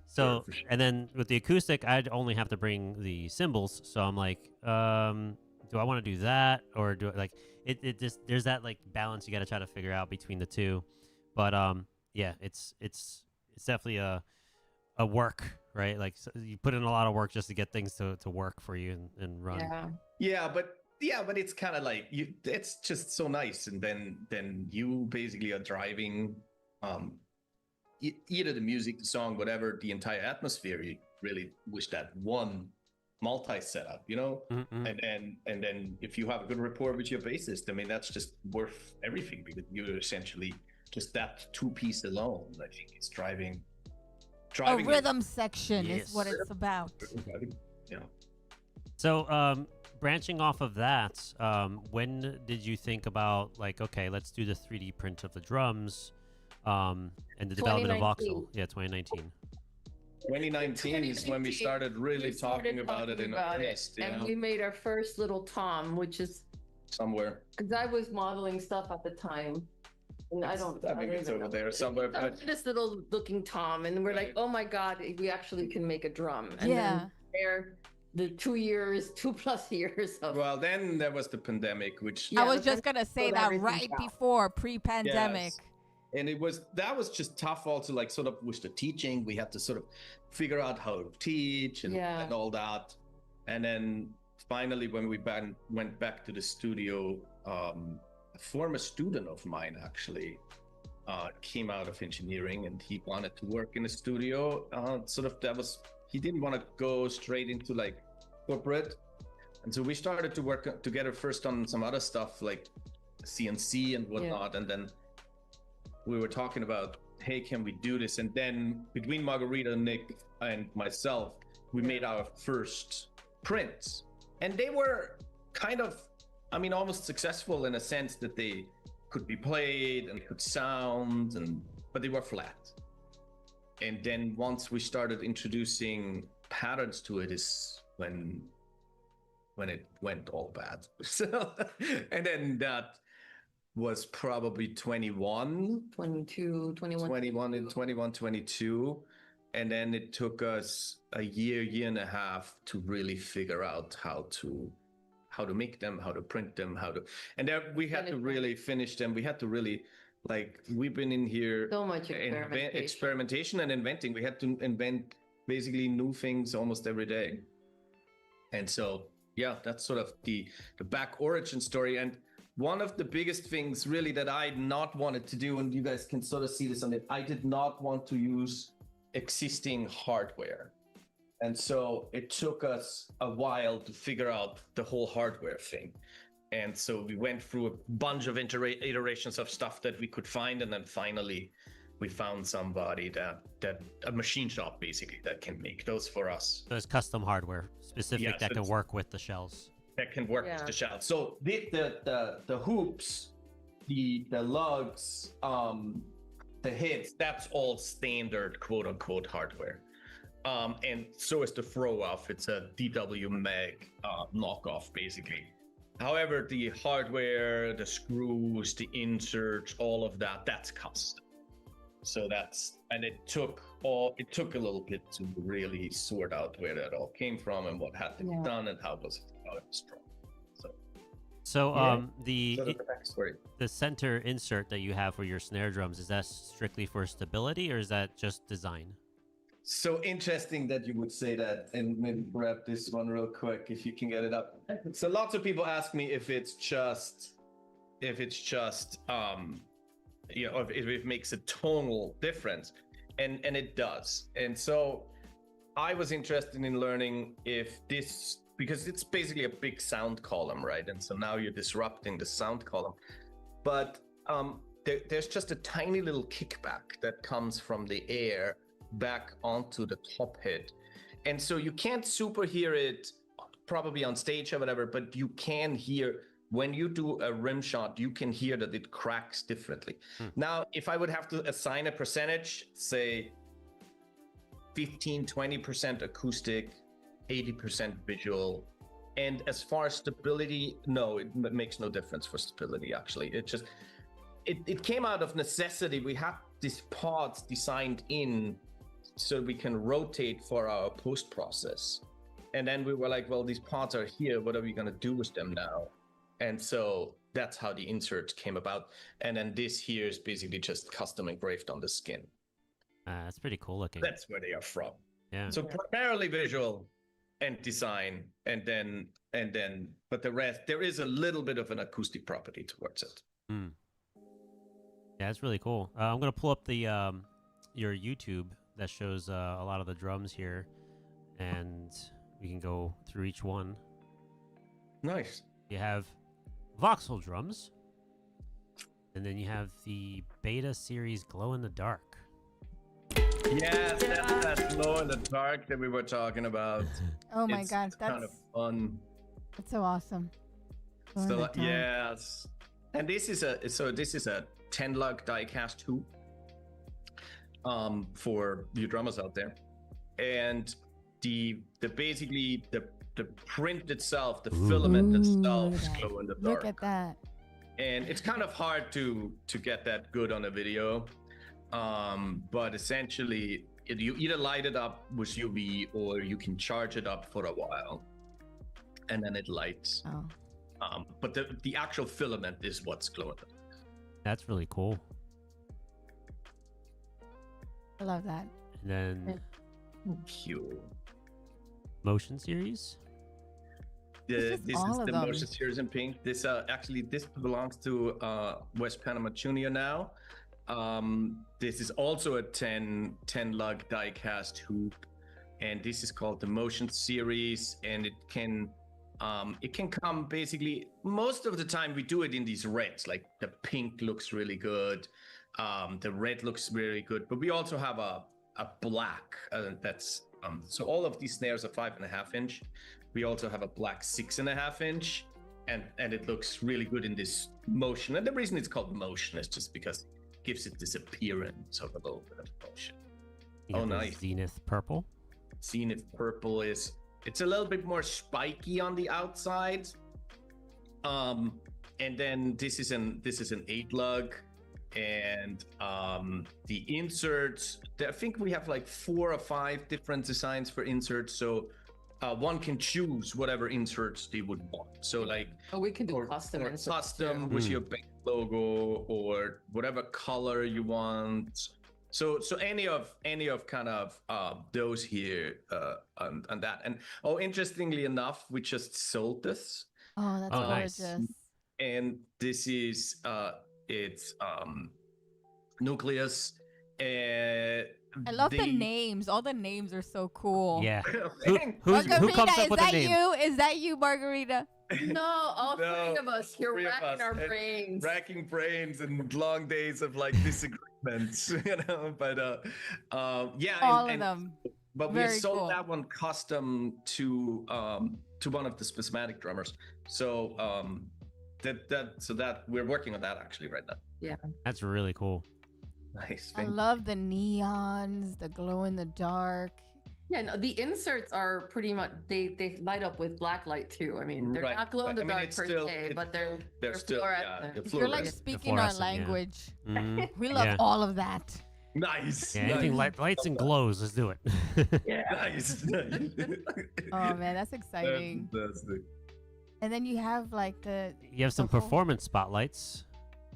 So for sure. And then with the acoustic, I'd only have to bring the cymbals. So I'm like, do I want to do that, or do like it just, there's that like balance you got to try to figure out between the two. But yeah, it's definitely a work, right? Like, so you put in a lot of work just to get things to work for you and run. But it's kind of like it's just so nice, and then you basically are driving either the music, the song, whatever, the entire atmosphere. You really wish that one multi-setup, you know. Mm-hmm. And then if you have a good rapport with your bassist, I mean, that's just worth everything, because you're essentially just that two-piece alone, I think, is driving a rhythm section is what it's about. Yeah. So branching off of that, when did you think about, like, okay, let's do the 3D print of the drums and the development of Voxel? Yeah, 2019. 2019 is when we started really talking about it in earnest. And we made our first little tom, which is somewhere. Because I was modeling stuff at the time. And I think it's over there somewhere. This little looking tom, and we're like, oh my God, we actually can make a drum. And then the 2+ years of. Well, then there was the pandemic, which I was just gonna say that right before pre-pandemic. Yes. And that was just tough also, like, sort of with the teaching. We had to sort of figure out how to teach and all that. And then finally, when we went back to the studio, a former student of mine actually came out of engineering, and he wanted to work in a studio. He didn't want to go straight into like corporate. And so we started to work together first on some other stuff like CNC and whatnot. And then we were talking about, hey, can we do this? And then between Margarita, Nick, and myself, we made our first prints. And they were kind of, I mean, almost successful in a sense that they could be played and could sound, but they were flat. And then once we started introducing patterns to it is when it went all bad. So, and then that was probably 21, 22. And then it took us a year and a half to really figure out how to make them, how to print them, and then we had to really finish them. We had to really, like, we've been in here so much experimentation and inventing. We had to invent basically new things almost every day. And so, yeah, that's sort of the back origin story. And one of the biggest things really that I not wanted to do, and you guys can sort of see this on it, I did not want to use existing hardware. And so it took us a while to figure out the whole hardware thing. And so we went through a bunch of iterations of stuff that we could find. And then finally we found somebody that a machine shop basically that can make those for us. There's custom hardware specific that can work with the shells. That can work with the shells. So the hoops, the lugs, the heads, that's all standard quote unquote hardware. And so is the throw off. It's a DW Mag knockoff basically. However, the hardware, the screws, the inserts, all of that's custom. So it took a little bit to really sort out where that all came from and what had to be done and how it was strong. So the center insert that you have for your snare drums, is that strictly for stability, or is that just design? So interesting that you would say that, and maybe grab this one real quick if you can get it up. So lots of people ask me if it makes a tonal difference, and it does. And so I was interested in learning if this, because it's basically a big sound column, right? And so now you're disrupting the sound column, but there's just a tiny little kickback that comes from the air back onto the top head. And so you can't super hear it probably on stage or whatever, but you can hear when you do a rim shot, you can hear that it cracks differently. Now, if I would have to assign a percentage, say 15-20% acoustic, 80% visual, And as far as stability, no, it makes no difference for stability, actually. It came out of necessity. We have these pods designed in so we can rotate for our post process. And then we were like, well, these pods are here. What are we going to do with them now? And so that's how the insert came about. And then this here is basically just custom engraved on the skin. That's pretty cool looking. That's where they are from. Yeah. So primarily visual and design, and then, but the rest, there is a little bit of an acoustic property towards it. Mm. Yeah, it's really cool. I'm gonna pull up the your YouTube that shows a lot of the drums here, and we can go through each one. Nice. You have Voxel Drums, and then you have the Beta Series Glow in the Dark. Yes, that's that glow in the dark that we were talking about. Oh my god, that's kind of fun. That's so awesome. So yes, and this is a 10 lug die cast hoop for you drummers out there, and the basically the print itself, the filament itself is glow in the dark. Look at that. And it's kind of hard to get that good on a video. But essentially you either light it up with UV or you can charge it up for a while and then it lights. But the actual filament is what's glowing. That's really cool. I love that. And then Cute. Motion Series. This is the Motion Series in pink. This actually this belongs to West Panama Junior now. This is also a 10 lug die cast hoop, and this is called the Motion Series, and it can come basically most of the time. We do it in these reds, like the pink looks really good, the red looks really good, but we also have a black that's so all of these snares are 5.5 inch. We also have a black 6.5 inch, and it looks really good in this motion. And the reason it's called motion is just because it gives it this appearance of a little bit of motion. Oh, nice. Zenith Purple. Zenith Purple it's a little bit more spiky on the outside. And then this is an 8 lug, and the inserts, I think we have like 4 or 5 different designs for inserts, so one can choose whatever inserts they would want. So like, we can do custom inserts. Custom with your band logo or whatever color you want. So any of kind of those here and that. And interestingly enough, we just sold this. Oh, that's gorgeous. Nice. And this is it's Nucleus. I love the names. All the names are so cool. Yeah. Who comes up with the name? Is that you, Margarita? No, all 3 of us here racking our brains. Racking brains and long days of like disagreements, you know. But yeah, all of them. But we sold that one custom to one of the Spasmatic drummers. So that we're working on that actually right now. Yeah, that's really cool. Nice. I love the neons, the glow in the dark. Yeah, no, the inserts are pretty much they light up with black light too. I mean, they're not glow in the dark per se, but they're still fluorescent. You're like speaking our language. Yeah. Mm-hmm. We love all of that. Nice. Yeah, anything lights and glows, let's do it. Yeah. Nice. Oh man, that's exciting. And then you have like you have some performance spotlights.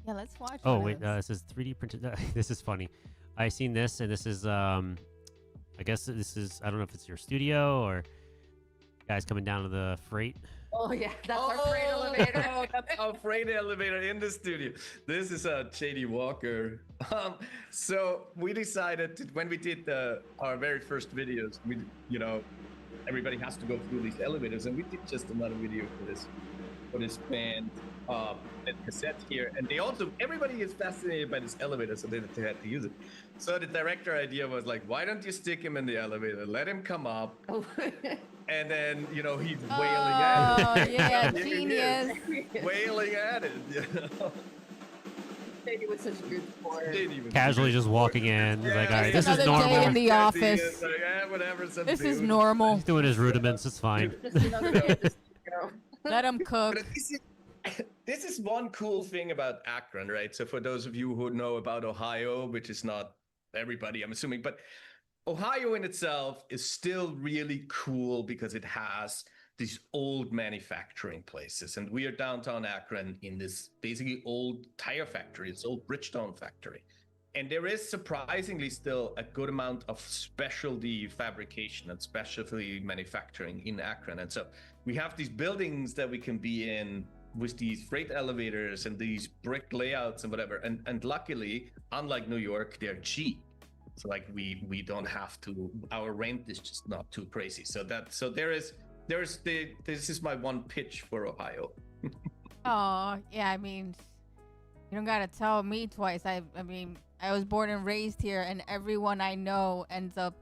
Yeah, let's watch. Oh wait, this is 3D printed. This is funny. I seen this, and this is I guess this is, I don't know if it's your studio or guys coming down to the freight. Oh yeah, that's our freight elevator. Oh, that's our freight elevator in the studio. This is a JD Walker. So we decided when we did our very first videos, everybody has to go through these elevators, and we did just another video for this band. And cassette here, and everybody is fascinated by this elevator, so they had to use it. So the director idea was like, why don't you stick him in the elevator, let him come up, and then he's wailing at it. Oh yeah, genius. Wailing at it. He was such a good sport. Casually just walking in. He's like, all right, this is normal. Day in the office. Like, whatever. This is normal. He's doing his rudiments. It's fine. Just another day, tomorrow. Let them cook. This is one cool thing about Akron, right? So for those of you who know about Ohio, which is not everybody, I'm assuming, but Ohio in itself is still really cool because it has these old manufacturing places. And we are downtown Akron in this basically old tire factory, this old Bridgestone factory. And there is surprisingly still a good amount of specialty fabrication and specialty manufacturing in Akron. And so we have these buildings that we can be in with these freight elevators and these brick layouts and whatever. And luckily, unlike New York, they're cheap. So like we don't have to, our rent is just not too crazy. So this is my one pitch for Ohio. Oh, yeah, I mean, you don't gotta tell me twice. I mean, I was born and raised here, and everyone I know ends up,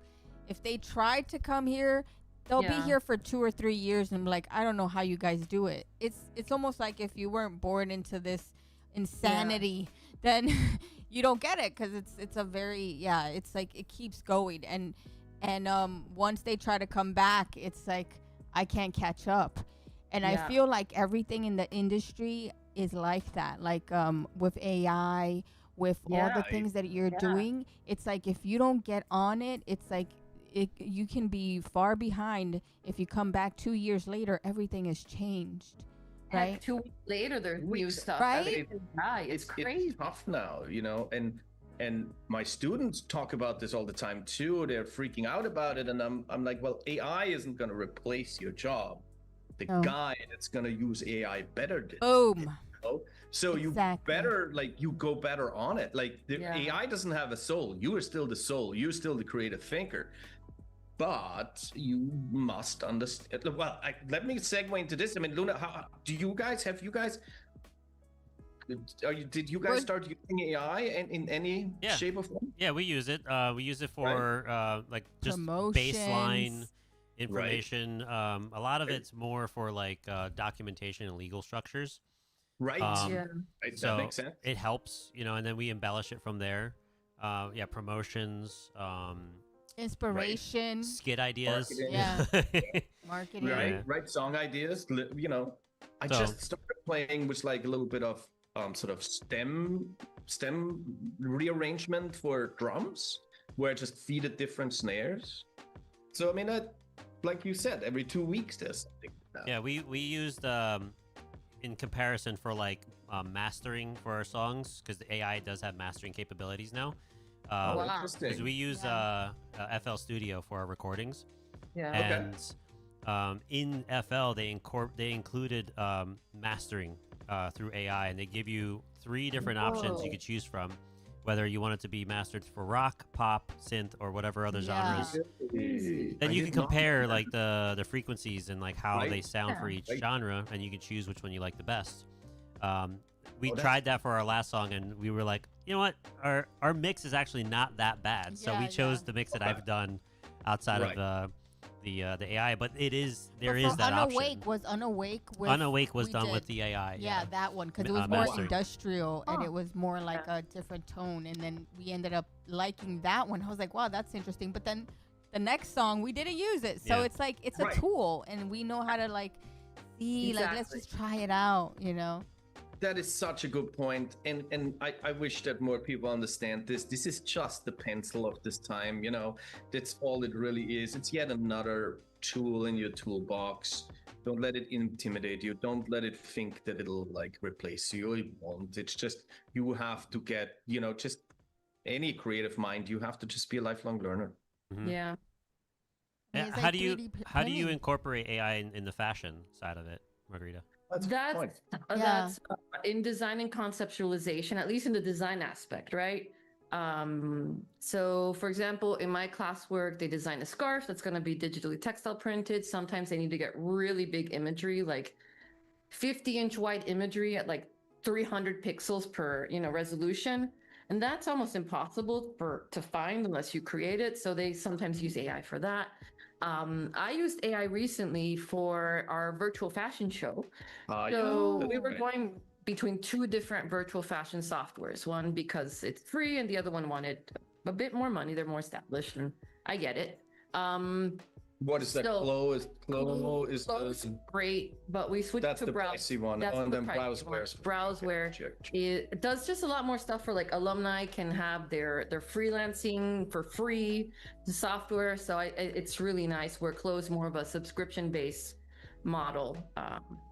if they tried to come here, they'll be here for 2 or 3 years, and I'm like, I don't know how you guys do it. It's almost like if you weren't born into this insanity, then you don't get it, because it's a very, it's like it keeps going, and once they try to come back, it's like I can't catch up. And I feel like everything in the industry is like that, like with AI, with all the things that you're doing. It's like if you don't get on it, it's like you can be far behind. If you come back 2 years later, everything has changed, right? 2 weeks later, there's new stuff. Right? It's crazy. It's tough now, you know, and my students talk about this all the time too. They're freaking out about it, and I'm like, well, AI isn't going to replace your job. The guy that's going to use AI better did. Boom. You know? So you better, like, you go better on it. Like the AI doesn't have a soul. You are still the soul. You're still the creative thinker. But you must understand. Well, let me segue into this. I mean, Luna, did you guys start using AI in any shape or form? Yeah, we use it. We use it for like just baseline information. A lot of it's more for like documentation and legal structures. Right. So that makes sense. It helps, you know, and then we embellish it from there. Promotions, inspiration, skit ideas, marketing, right, song ideas. You know, I just started playing with like a little bit of sort of stem rearrangement for drums, where I just feed it different snares. So I mean, like you said, every 2 weeks there's something. Yeah, we used in comparison for like mastering for our songs, because the AI does have mastering capabilities now. Interesting. Because we use FL Studio for our recordings. Yeah. And in FL they included mastering through AI, and they give you 3 different options you could choose from, whether you want it to be mastered for rock, pop, synth, or whatever other genres. Then you can compare like the frequencies and like how they sound for each genre, and you can choose which one you like the best. We tried that for our last song, and we were like, you know what, our mix is actually not that bad. So we chose the mix that I've done outside of the AI, but there is that option. Unawake was done with the AI. Yeah, that one, because it was more industrial and it was more like a different tone, and then we ended up liking that one. I was like, wow, that's interesting. But then the next song we didn't use it, so it's like it's a tool, and we know how to like see like let's just try it out, you know. That is such a good point, and I wish that more people understand this. This is just the pencil of this time, you know. That's all it really is. It's yet another tool in your toolbox. Don't let it intimidate you. Don't let it think that it'll like replace you. It won't. It's just, you have to get, you know, just any creative mind, you have to just be a lifelong learner. Mm-hmm. Yeah. How do you incorporate AI in the fashion side of it, Margarita? That's in design and conceptualization, at least in the design aspect, right? So for example, in my classwork, they design a scarf that's going to be digitally textile printed. Sometimes they need to get really big imagery, like 50-inch wide imagery at like 300 pixels per, resolution. And that's almost impossible to find unless you create it. So they sometimes use AI for that. I used AI recently for our virtual fashion show. So we were going between 2 different virtual fashion softwares. One because it's free, and the other one wanted a bit more money. They're more established, and I get it. What is that? So, Clo is great, but we switched to Browse. That's the pricey one. That's and the then pricey one. Browseware it does just a lot more stuff for like alumni can have their freelancing for free, the software. So it's really nice. Where Clo's more of a subscription based model,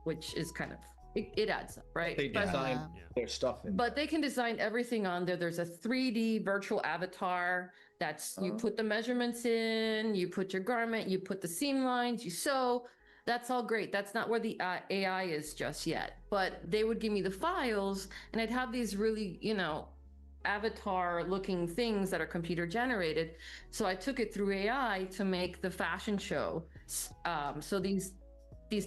which is kind of it adds up, right? They design their stuff but they can design everything on there. There's a 3D virtual avatar that's you put the measurements in, you put your garment, you put the seam lines, you sew. That's all great. That's not where the AI is just yet. But they would give me the files, and I'd have these really, avatar looking things that are computer generated. So I took it through AI to make the fashion show. So these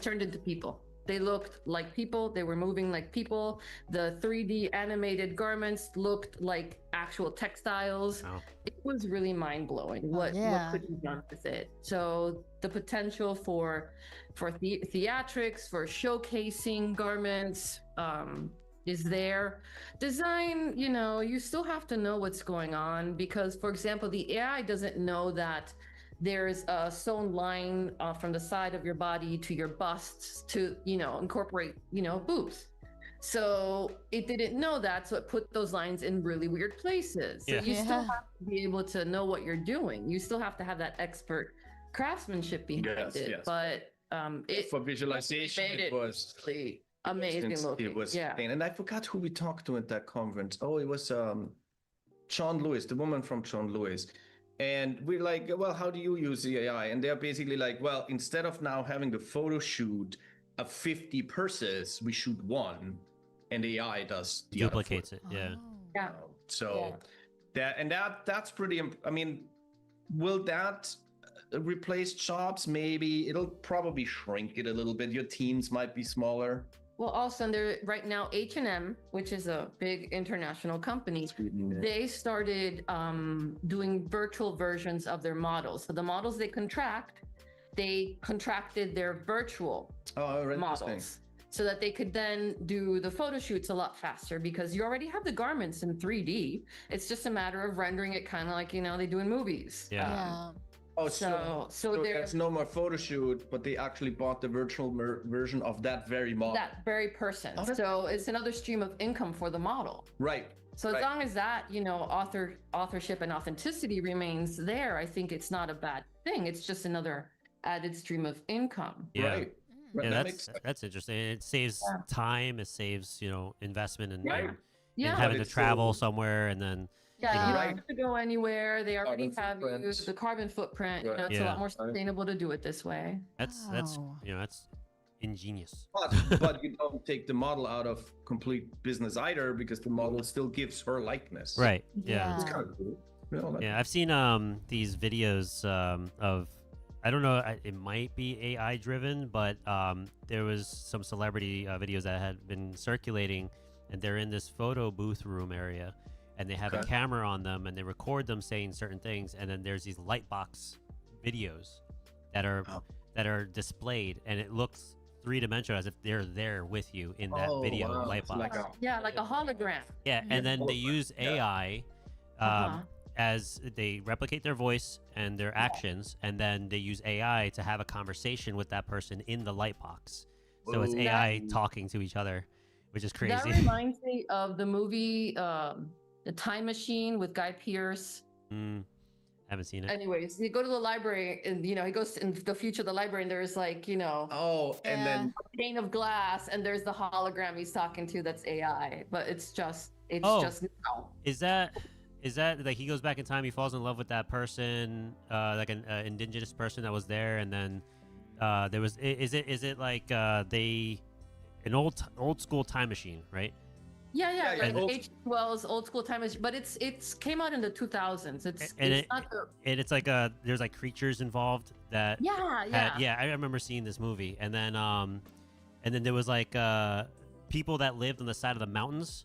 turned into people. They looked like people. They were moving like people. The 3D animated garments looked like actual textiles. Oh. It was really mind blowing what could be done with it. So the potential for theatrics, for showcasing garments is there. Design, you still have to know what's going on because, for example, the AI doesn't know that there's a sewn line from the side of your body to your bust to, incorporate, boobs. So it didn't know that. So it put those lines in really weird places. So you still have to be able to know what you're doing. You still have to have that expert craftsmanship behind it. Yes. But for visualization, it was amazing looking. It was and I forgot who we talked to at that conference. Oh, it was John Lewis, the woman from John Lewis. And we're like, well, how do you use the AI? And they're basically like, well, instead of now having the photo shoot of 50 purses, we shoot one, and AI does the duplicates it. Yeah. Yeah. So that's pretty. I mean, will that replace jobs? Maybe it'll probably shrink it a little bit. Your teams might be smaller. Well, also there right now, H&M, which is a big international company, they started doing virtual versions of their models. So the models they contracted their virtual models so that they could then do the photo shoots a lot faster because you already have the garments in 3D. It's just a matter of rendering it kind of like, they do in movies. Oh, so there's no more photo shoot, but they actually bought the virtual version of that very model. That very person. So it's another stream of income for the model. Right. So as long as that, authorship and authenticity remains there, I think it's not a bad thing. It's just another added stream of income. Yeah. Right. Yeah, that's interesting. It saves time. It saves, investment in having to travel somewhere and then. Yeah, you don't have to go anywhere. They already have used the carbon footprint. It's a lot more sustainable to do it this way. That's ingenious. But you don't take the model out of complete business either because the model still gives her likeness. Right. Yeah. It's kind of cool. I've seen these videos of, I don't know, it might be AI driven, but there was some celebrity videos that had been circulating, and they're in this photo booth room area. And they have a camera on them, and they record them saying certain things. And then there's these lightbox videos that are displayed, and it looks three-dimensional as if they're there with you in that video lightbox. Like a hologram. Yeah, and then they use AI as they replicate their voice and their actions, and then they use AI to have a conversation with that person in the lightbox. So it's AI talking to each other, which is crazy. That reminds me of the movie. The Time Machine with Guy Pearce. Haven't seen it. Anyways, you go to the library and, he goes in the future of the library and there's like, and then a pane of glass and there's the hologram he's talking to that's AI. But it's just now. Is that like he goes back in time, he falls in love with that person, like an indigenous person that was there, and then there was is it like an old school time machine, right? Yeah, like H. Wells' Old School Time Machine, but it's came out in the 2000s. It's like there's like creatures involved that I remember seeing this movie, and then there was like people that lived on the side of the mountains.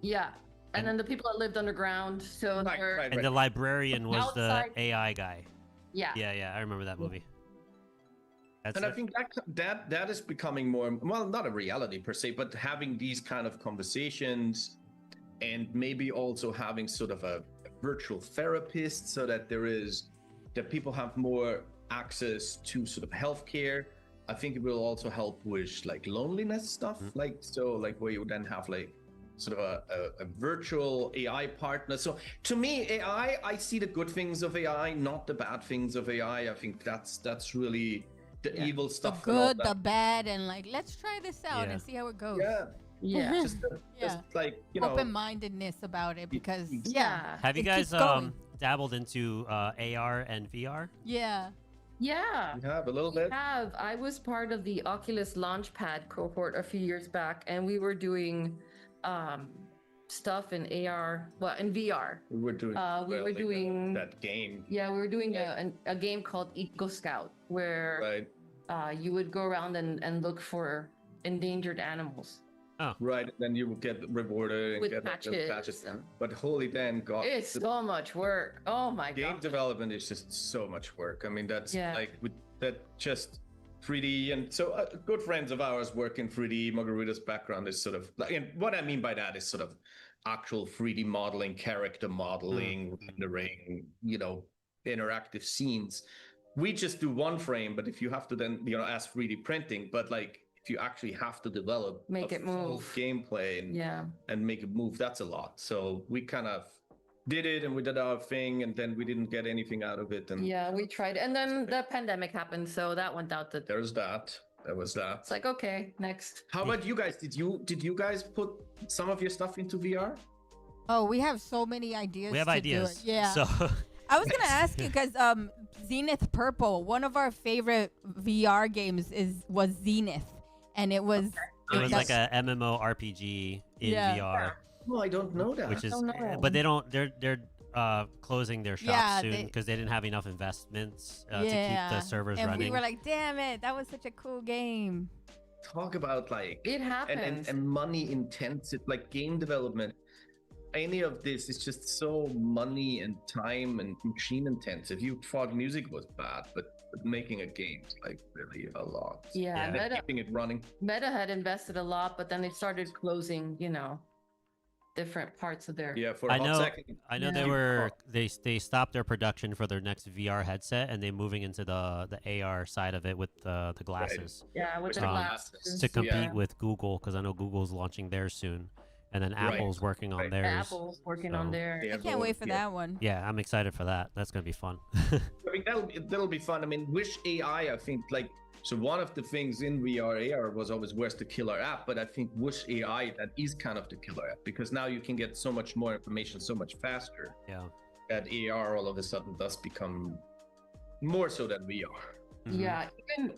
Yeah, and then the people that lived underground. So and the librarian was outside. The AI guy. Yeah, I remember that movie. I think that is becoming more, well, not a reality per se, but having these kind of conversations and maybe also having sort of a virtual therapist so that people have more access to sort of healthcare. I think it will also help with like loneliness stuff, like so like where you then have like sort of a virtual AI partner. So to me, AI, I see the good things of AI, not the bad things of AI. I think that's really the evil stuff. The good, the bad, and like, let's try this out and see how it goes. Yeah. Just like, you know, open-mindedness about it, because Have you guys dabbled into AR and VR? Yeah. We have a little bit. I was part of the Oculus Launchpad cohort a few years back, and we were doing stuff in AR, well, in VR. We were doing that game. Yeah, we were doing a game called Eco Scout, where you would go around and look for endangered animals. Oh. Right, then you will get rewarded and with get patches. But holy damn God, it's so much work. Oh my God. Game development is just so much work. I mean, that's like with that just 3D, and so good friends of ours work in 3D. Margarita's background is sort of like, and what I mean by that is sort of actual 3D modeling, character modeling, rendering, you know, interactive scenes. We just do one frame, but if you have to then, you know, ask 3D printing, but like, if you actually have to develop make it move gameplay and make it move, that's a lot. So we kind of did it and we did our thing, and then we didn't get anything out of it. And we tried, and then the pandemic happened, so that went out. There's that. There was that. It's like, okay, next. How about you guys? Did you guys put some of your stuff into VR? Oh, we have so many ideas. We have ideas. Do it. Yeah. So I was gonna ask you, because Zenith Purple, one of our favorite VR games was Zenith. And it was like a MMORPG in VR. Well, I don't know that. Which is, but they don't. They're closing their shop soon because they didn't have enough investments to keep the servers running. And we were like, damn it, that was such a cool game. Talk about like it happens and money intensive, like game development. Any of this is just so money and time and machine intensive. You thought music was bad, but making a game is like really a lot. Meta, keeping it running. Meta had invested a lot, but then they started closing, you know, different parts of their. Yeah, for a hot second. I know they stopped their production for their next VR headset, and they're moving into the AR side of it with the glasses. Right. Yeah, with the glasses to compete with Google, because I know Google's launching theirs soon. And then Apple's working on theirs. Apple's working on theirs. I can't wait for that one. Yeah, I'm excited for that. That's gonna be fun. I mean, that'll be fun. I mean, Wish AI, I think, like, so one of the things in VR AR was always where's the killer app, but I think Wish AI, that is kind of the killer app, because now you can get so much more information so much faster. Yeah. That AR all of a sudden does become more so than VR. Yeah,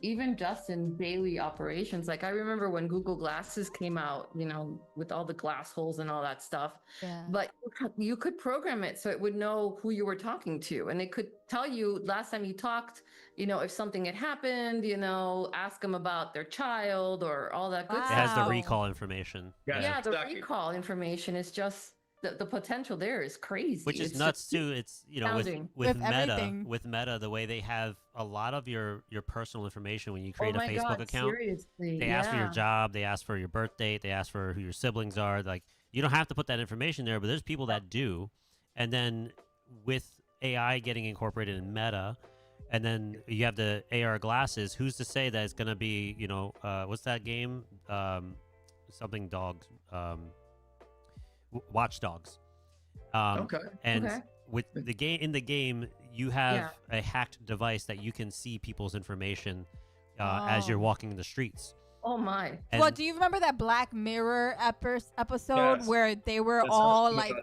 even just in daily operations. Like I remember when Google Glasses came out, you know, with all the glass holes and all that stuff. Yeah. But you could program it so it would know who you were talking to, and it could tell you last time you talked, you know, if something had happened, you know, ask them about their child or all that good stuff. It has the recall information. Yeah, the recall information is just the potential there is crazy. Which is nuts too. It's, you know, with Meta, the way they have a lot of your personal information when you create a Facebook account. Seriously. They ask for your job, they ask for your birth date, they ask for who your siblings are. Like, you don't have to put that information there, but there's people that do. And then with AI getting incorporated in Meta, and then you have the AR glasses, who's to say that it's going to be, you know, what's that game? Something dogs. Watch Dogs. And with the game, in the game, you have a hacked device that you can see people's information as you're walking the streets. Oh my! And well, do you remember that Black Mirror episode where they were all like,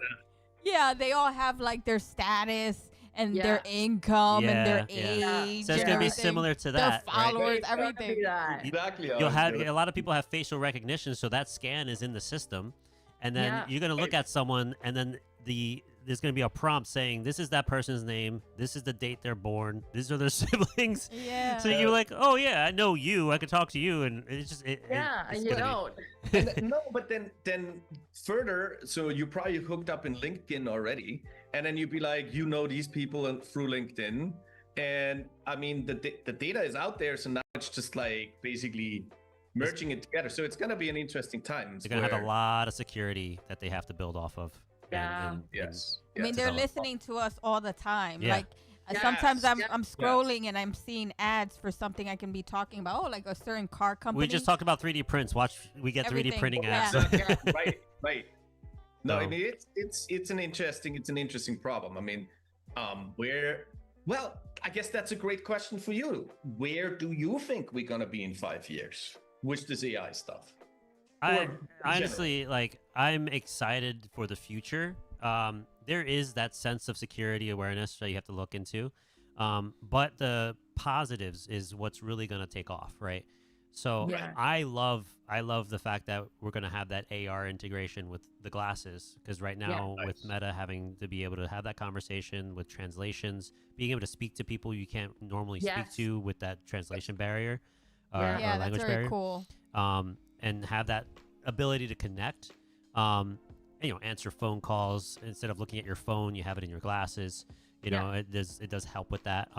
they all have like their status and their income and their age. So it's gonna be similar to that. Their followers, everything. Exactly. You'll have a lot of people have facial recognition, so that scan is in the system. And then you're going to look at someone, and then there's going to be a prompt saying, this is that person's name, this is the date they're born, these are their siblings. Yeah. So you're like, oh, yeah, I know you, I could talk to you, and it's just... and you don't. No, but then further, so you probably hooked up in LinkedIn already, and then you'd be like, you know these people through LinkedIn, and I mean, the data is out there, so now it's just like basically... merging it together, so it's going to be an interesting time. They're going to have a lot of security that they have to build off of. Yes. I mean, they're listening to us all the time. Like, Sometimes I'm scrolling and I'm seeing ads for something I can be talking about. Oh, like a certain car company. We just talked about 3D prints. Watch, we get Everything. 3D printing ads. Right. No, I mean it's an interesting problem. I mean, I guess that's a great question for you. Where do you think we're gonna be in 5 years with this AI stuff? I honestly, I'm excited for the future. There is that sense of security awareness that you have to look into, but the positives is what's really going to take off, right? So I love the fact that we're going to have that AR integration with the glasses, because right now with Meta having to be able to have that conversation with translations, being able to speak to people you can't normally speak to with that translation barrier, or language that's very barrier. Cool. And have that ability to connect, answer phone calls instead of looking at your phone. You have it in your glasses. It does help with that.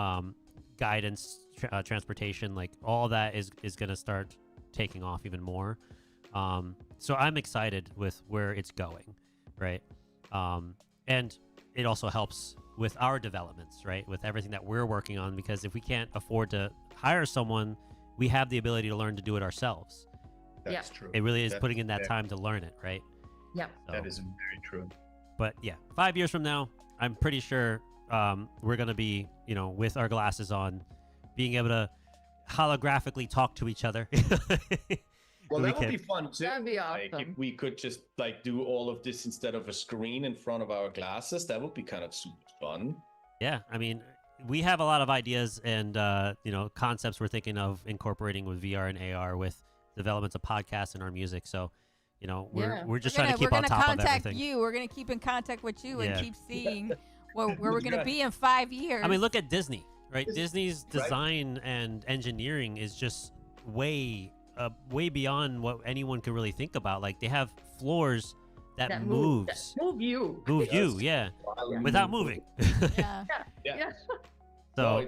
Guidance, transportation, like all that is going to start taking off even more. So I'm excited with where it's going, right? And it also helps with our developments, right? With everything that we're working on, because if we can't afford to hire someone, we have the ability to learn to do it ourselves. That's true. It really is putting in that time to learn it, right? Yeah. So, that is very true. But 5 years from now, I'm pretty sure we're going to be, with our glasses on, being able to holographically talk to each other. Well, that would be fun too. That'd be awesome. Like, if we could just do all of this instead of a screen in front of our glasses, that would be kind of super fun. Yeah, I mean, we have a lot of ideas and concepts we're thinking of incorporating with VR and AR with developments of podcasts and our music. So, we're just trying to keep on top of everything. We're gonna keep in contact with you and keep seeing where we're gonna be in 5 years. I mean, look at Disney, right? Disney's design and engineering is just way beyond what anyone could really think about. Like, they have floors that moves. Move you, without moving. Yeah. So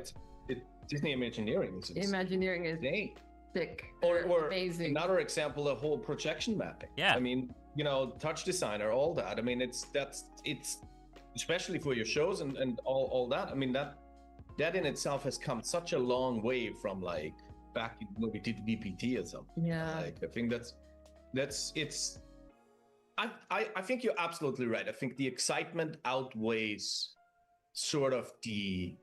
Disney Imagineering is Imagineering is sick. Or amazing. Another example, the whole projection mapping. Yeah. I mean, touch designer, all that. I mean, it's especially for your shows and all that. I mean, that in itself has come such a long way from back in maybe DPT or something. Yeah. I think it's. I think you're absolutely right. I think the excitement outweighs sort of the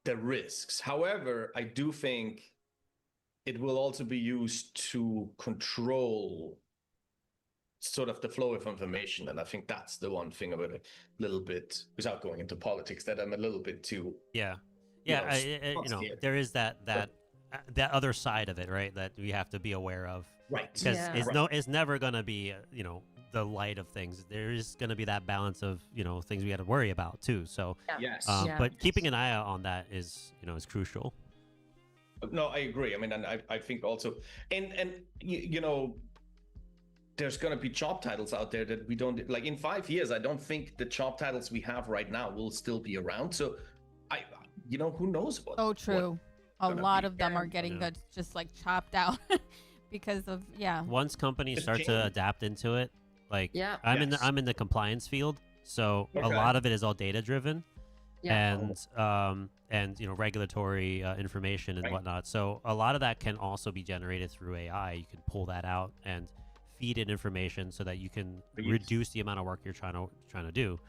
risks. However, I do think it will also be used to control sort of the flow of information. And I think that's the one thing about it, a little bit, without going into politics, that I'm a little bit too... there is that other side of it, right? That we have to be aware of. Right. Because it's never going to be, the light of things. There is going to be that balance of, things we got to worry about too. So, but keeping an eye out on that is crucial. No, I agree. I mean, and I think also, and there's going to be job titles out there that we don't, in 5 years, I don't think the job titles we have right now will still be around. So who knows what. Oh, true. A lot of them are getting just chopped out because of, Once companies start to adapt into it, I'm in the compliance field. So a lot of it is all data driven. And regulatory information and whatnot. So a lot of that can also be generated through AI. You can pull that out and feed in information so that you can reduce the amount of work you're trying to do.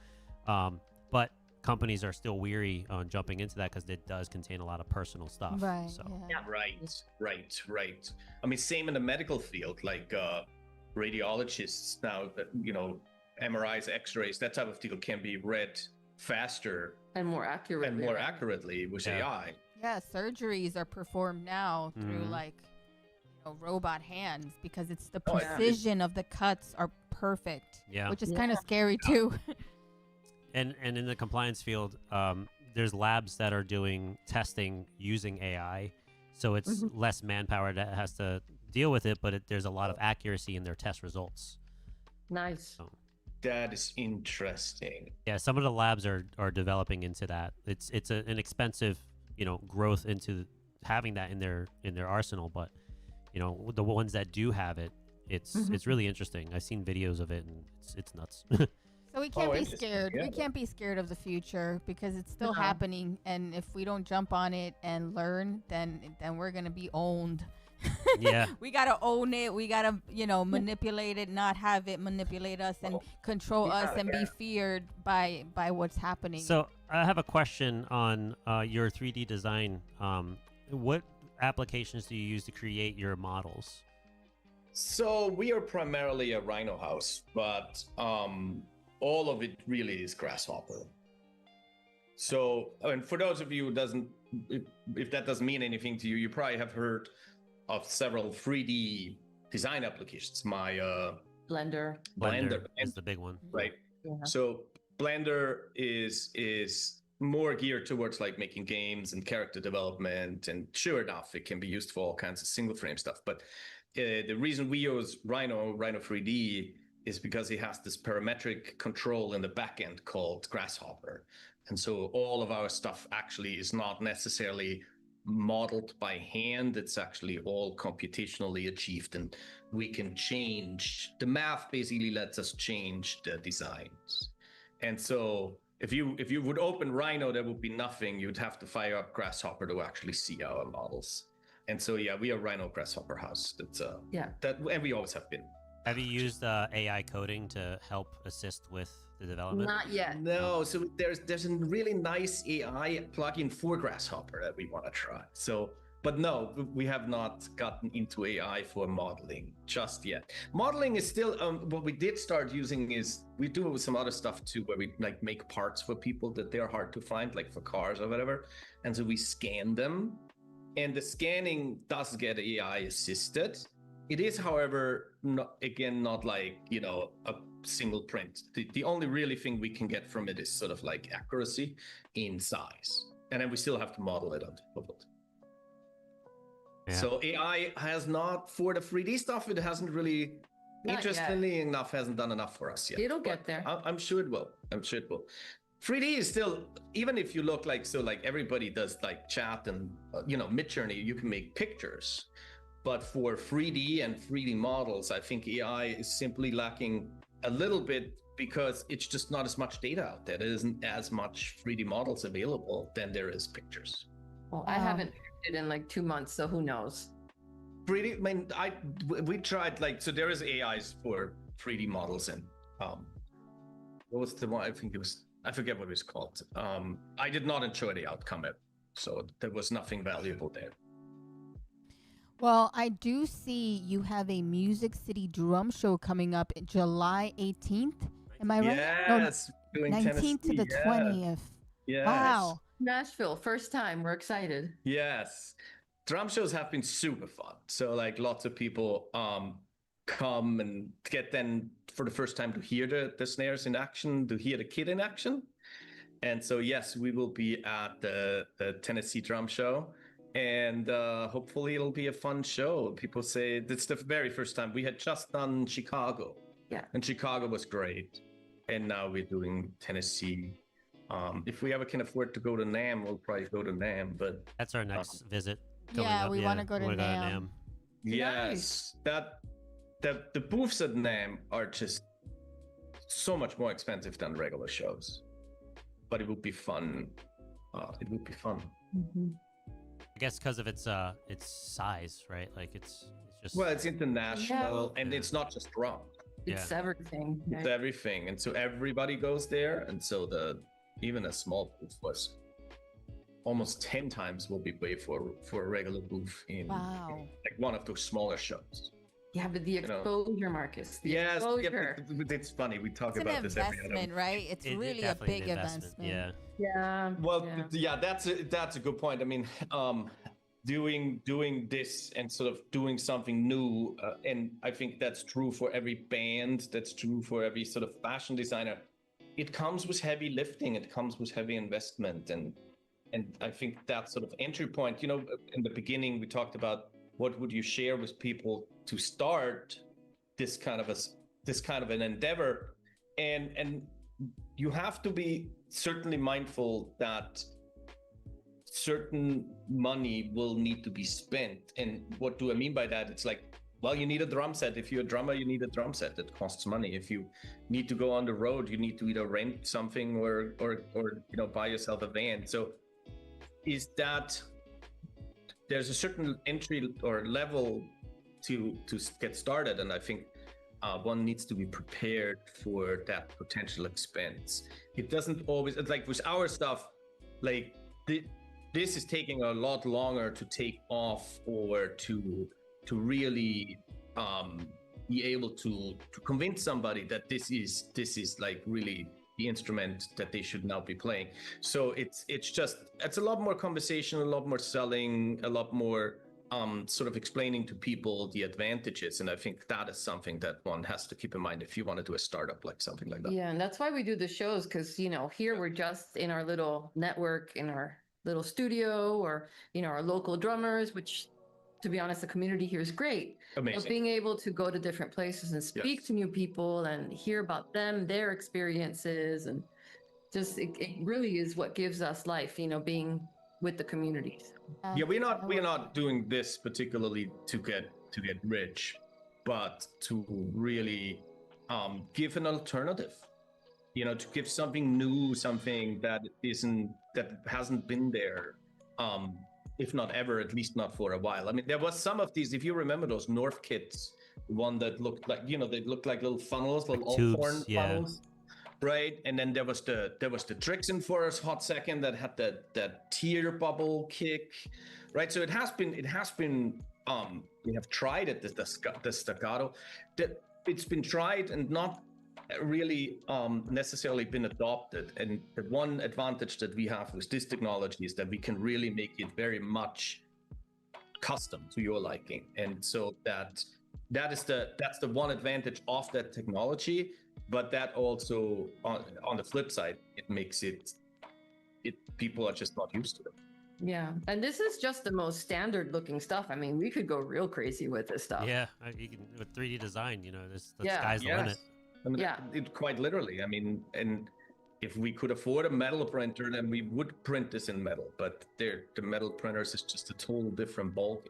But companies are still weary on jumping into that because it does contain a lot of personal stuff. Right. So. Right. I mean, same in the medical field, radiologists now, MRIs, X-rays, that type of deal can be read faster and more accurately with AI. Yeah, surgeries are performed now through robot hands because it's the precision of the cuts are perfect. Yeah, which is kind of scary too. And in the compliance field, there's labs that are doing testing using AI, so it's less manpower that has to deal with it, but there's a lot of accuracy in their test results. Nice. So. That is interesting. Yeah, some of the labs are developing into that. It's an expensive, growth into having that in their arsenal, but the ones that do have it, it's really interesting. I've seen videos of it and it's nuts. So we can't be scared. Yeah. We can't be scared of the future because it's still happening. And if we don't jump on it and learn, then we're going to be owned. Yeah. We got to own it. We got to, manipulate it, not have it manipulate us and control us and be feared by what's happening. So I have a question on your 3D design. What applications do you use to create your models? So we are primarily a Rhino house, but all of it really is Grasshopper. So, and for those of you who if that doesn't mean anything to you, you probably have heard of several 3D design applications. My Blender is the big one, right? Yeah. So Blender is more geared towards like making games and character development, and sure enough, it can be used for all kinds of single frame stuff. But the reason we use Rhino 3D is because it has this parametric control in the backend called Grasshopper. And so all of our stuff actually is not necessarily modeled by hand. It's actually all computationally achieved, and we can change the math. Basically lets us change the designs. And so if you would open Rhino, there would be nothing. You'd have to fire up Grasshopper to actually see our models. And so yeah, we are Rhino Grasshopper house. That's and we always have been. Have you used AI coding to help assist with the development? Not yet. No. So there's a really nice AI plugin for Grasshopper that we want to try. So, but no, we have not gotten into AI for modeling just yet. Modeling is still what we did start using is we do some other stuff too, where we like make parts for people that they're hard to find, like for cars or whatever. And so we scan them, and the scanning does get AI assisted. It is, however, not like, a single print. The only really thing we can get from it is sort of like accuracy in size. And then we still have to model it on top of it. Yeah. So AI has not, for the 3D stuff, it hasn't really, interestingly enough, hasn't done enough for us yet. It'll get there. I'm sure it will. 3D is still, even if you look like everybody does like chat and, Midjourney, you can make pictures. But for 3D and 3D models, I think AI is simply lacking a little bit because it's just not as much data out there. There isn't as much 3D models available than there is pictures. Well, I haven't it in like 2 months, so who knows? 3D, we tried so there is AIs for 3D models, and what was the one? I forget what it was called. I did not enjoy the outcome, so there was nothing valuable there. Well, I do see you have a Music City drum show coming up July 18th. Am I right? Yes. No, 19th to the 20th. Yes. Wow. Nashville, first time. We're excited. Yes. Drum shows have been super fun. So lots of people come and get then for the first time to hear the snares in action, to hear the kit in action. And so, yes, we will be at the Tennessee Drum Show. And hopefully it'll be a fun show. People say it's the very first time. We had just done Chicago. Yeah. And Chicago was great. And now we're doing Tennessee. If we ever can afford to go to NAMM, we'll probably go to NAMM. But that's our next visit. Yeah, we want to go to NAMM. Yes. Nice. The booths at NAMM are just so much more expensive than regular shows. But it would be fun. Mm-hmm. I guess because of its size, right? Like it's just. Well, it's international, and it's not just drum. It's everything. Right? It's everything, and so everybody goes there, and so even a small booth was almost 10 times what we pay for a regular booth in like one of those smaller shows. Yeah, but the exposure, Marcus. Exposure. It's funny. We talk about this every investment, right? It's really a big investment. Yeah. Yeah. Well, that's a good point. I mean, doing this and sort of doing something new, and I think that's true for every band. That's true for every sort of fashion designer. It comes with heavy lifting. It comes with heavy investment, and I think that sort of entry point. In the beginning, we talked about what would you share with people to start this kind of an endeavor, and you have to be certainly mindful that certain money will need to be spent. And what do I mean by that? It's like well, you need a drum set. If you're a drummer, you need a drum set. It costs money. If you need to go on the road, you need to either rent something or buy yourself a van. So is that there's a certain entry or level to get started, and I think one needs to be prepared for that potential expense. It doesn't always, it's like with our stuff, like this is taking a lot longer to take off or to really be able to convince somebody that this is like really the instrument that they should now be playing. So it's a lot more conversation, a lot more selling, a lot more sort of explaining to people the advantages. And I think that is something that one has to keep in mind if you want to do a startup, like something like that. Yeah, and that's why we do the shows, because here we're just in our little network, in our little studio, or our local drummers, which, to be honest, the community here is great. Amazing. But being able to go to different places and speak to new people and hear about them, their experiences, and just it really is what gives us life, being with the communities. Yeah, we're not doing this particularly to get rich, but to really give an alternative. To give something new, something that hasn't been there, if not ever, at least not for a while. I mean, there was some of these, if you remember those North kits, one that looked like, they looked like little funnels, little like Althorn funnels, right? And then there was the Drixen for a hot second that had that tear bubble kick, right? So it has been we have tried it, the staccato, that it's been tried and not really necessarily been adopted. And the one advantage that we have with this technology is that we can really make it very much custom to your liking. And so that's the one advantage of that technology. But that also, on the flip side, it makes it people are just not used to it. Yeah, and this is just the most standard looking stuff. I mean, we could go real crazy with this stuff. Yeah, you can with 3D design. The sky's the limit. I mean, it quite literally. I mean, and if we could afford a metal printer, then we would print this in metal. But the metal printers is just a total different ballgame.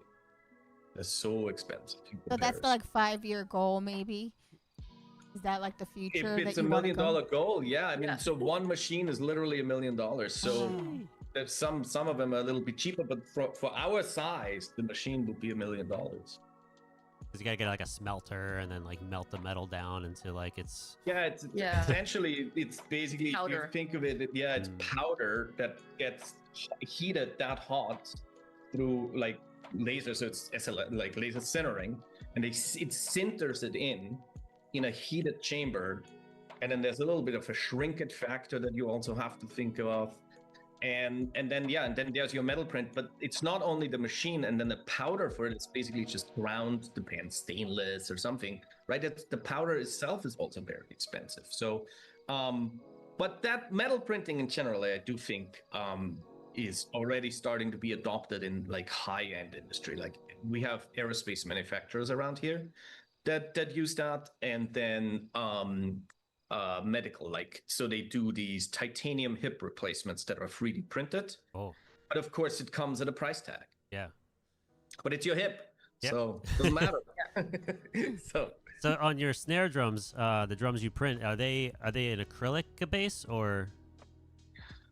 They're so expensive. So that's the 5-year goal, maybe. Is that like the future? It's $1 million goal, yeah. I mean, so one machine is literally $1 million. So there's some of them are a little bit cheaper, but for our size, the machine would be $1 million. Because you gotta get like a smelter and then melt the metal down into it's. Yeah, essentially it's basically powder. If you think of it, it's powder that gets heated that hot through laser, so it's like laser sintering, and it sinters it in a heated chamber, and then there's a little bit of a shrinkage factor that you also have to think of, and then there's your metal print. But it's not only the machine, and then the powder for it is basically just ground, depends, stainless or something, right? The powder itself is also very expensive. So but that metal printing in general, I do think is already starting to be adopted in high-end industry. Like we have aerospace manufacturers around here that use that, and then medical, so they do these titanium hip replacements that are 3D printed. Oh, but of course it comes at a price tag. Yeah, but it's your hip, so it doesn't matter. So on your snare drums, the drums you print, are they an acrylic base or?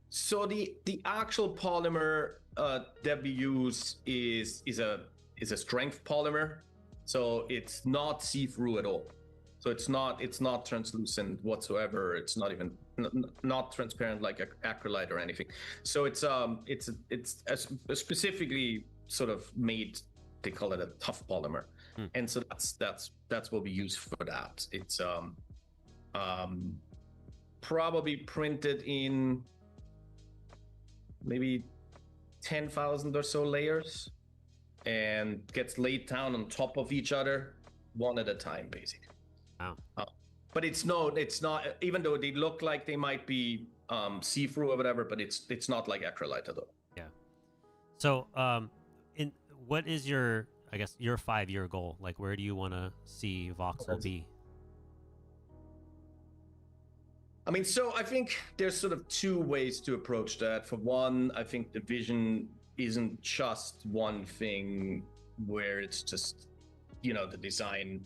So the actual polymer that we use is a strength polymer. So it's not see-through at all. So it's not translucent whatsoever. It's not even not transparent like acrylite or anything. So it's specifically sort of made. They call it a tough polymer, and so that's what we use for that. It's probably printed in maybe 10,000 or so layers, and gets laid down on top of each other one at a time, basically. Wow. But it's not, even though they look like they might be see-through or whatever, but it's not like acrylite at all. Yeah. So what is your 5-year goal? Where do you want to see Voxel be? I mean, so I think there's sort of two ways to approach that. For one, I think the vision isn't just one thing where it's just the design.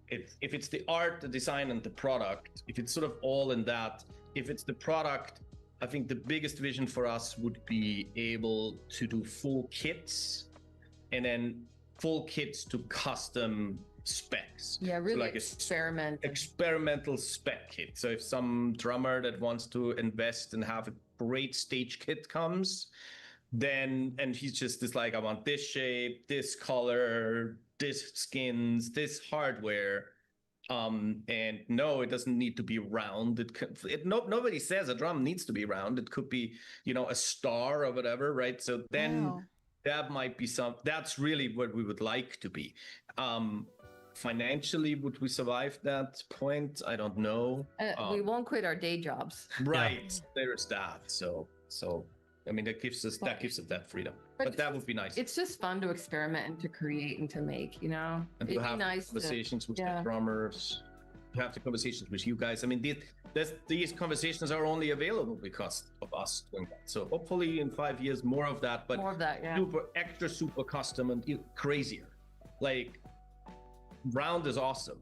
If it's the art, the design, and the product, if it's sort of all in that, if it's the product, I think the biggest vision for us would be able to do full kits, and then full kits to custom specs. Yeah, really, so like experimental spec kit. So if some drummer that wants to invest and have a great stage kit comes, then, and he's just like, I want this shape, this color, this skins, this hardware. And no, it doesn't need to be round. Nobody says a drum needs to be round. It could be, a star or whatever, right? So then that might be that's really what we would like to be. Financially, would we survive that point? I don't know. We won't quit our day jobs. Right. There's that. So I mean, that gives us that freedom. But that would be nice. It's just fun to experiment and to create and to make, And to have conversations with the drummers, to have the conversations with you guys. I mean, these conversations are only available because of us doing that. So hopefully in 5 years, more of that, but more of that, super custom and crazier. Like, round is awesome.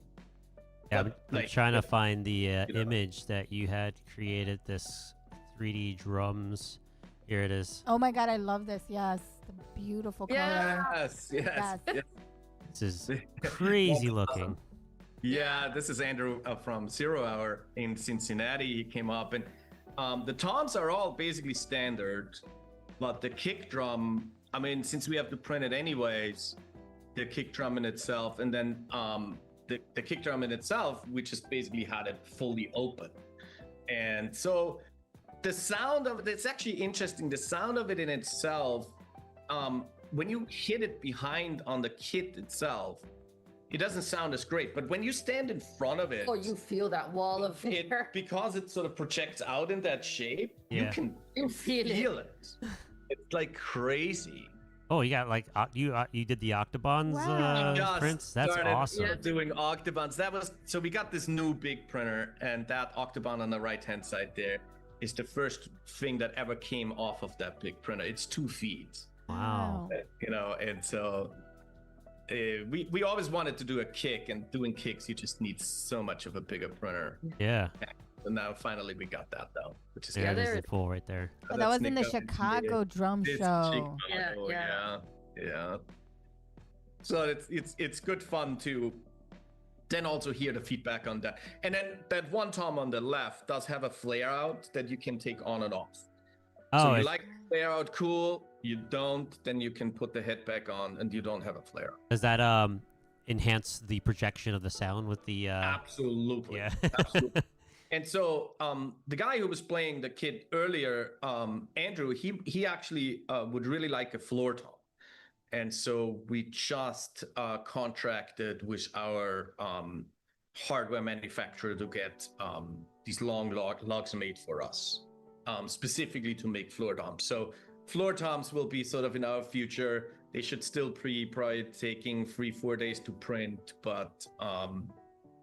Yeah, I'm trying to find the image that you had created, this 3D drums. Here it is. Oh my God, I love this. Yes, the beautiful color. Yes. This is crazy looking. Yeah, this is Andrew from 0 Hour in Cincinnati. He came up, and the toms are all basically standard, but the kick drum, I mean, since we have to print it anyways, the kick drum in itself, and then the kick drum in itself, we just basically had it fully open. And so the sound of it's actually interesting. The sound of it in itself, when you hit it behind on the kit itself, it doesn't sound as great. But when you stand in front of it, you feel that wall of air. Because it sort of projects out in that shape, you can feel it. It's like crazy. Oh, you got like you did the Octobans prints. That's awesome. Doing Octobans. So we got this new big printer, and that Octoban on the right hand side there is the first thing that ever came off of that big printer. It's 2 feet. Wow. And so we always wanted to do a kick, and doing kicks, you just need so much of a bigger printer. Yeah. And now finally we got that though, which is there's the full right there. Oh, that was in the Chicago drum show. Yeah. So it's good fun to then also hear the feedback on that. And then that one tom on the left does have a flare out that you can take on and off. So you like flare out, cool. You don't, then you can put the head back on and you don't have a flare out. Does that enhance the projection of the sound with the Absolutely. Yeah. Absolutely. And so the guy who was playing the kit earlier, Andrew, he actually would really like a floor tom. And so we just contracted with our hardware manufacturer to get these long logs made for us, specifically to make floor toms. So floor toms will be sort of in our future. They should still probably taking 3-4 days to print, but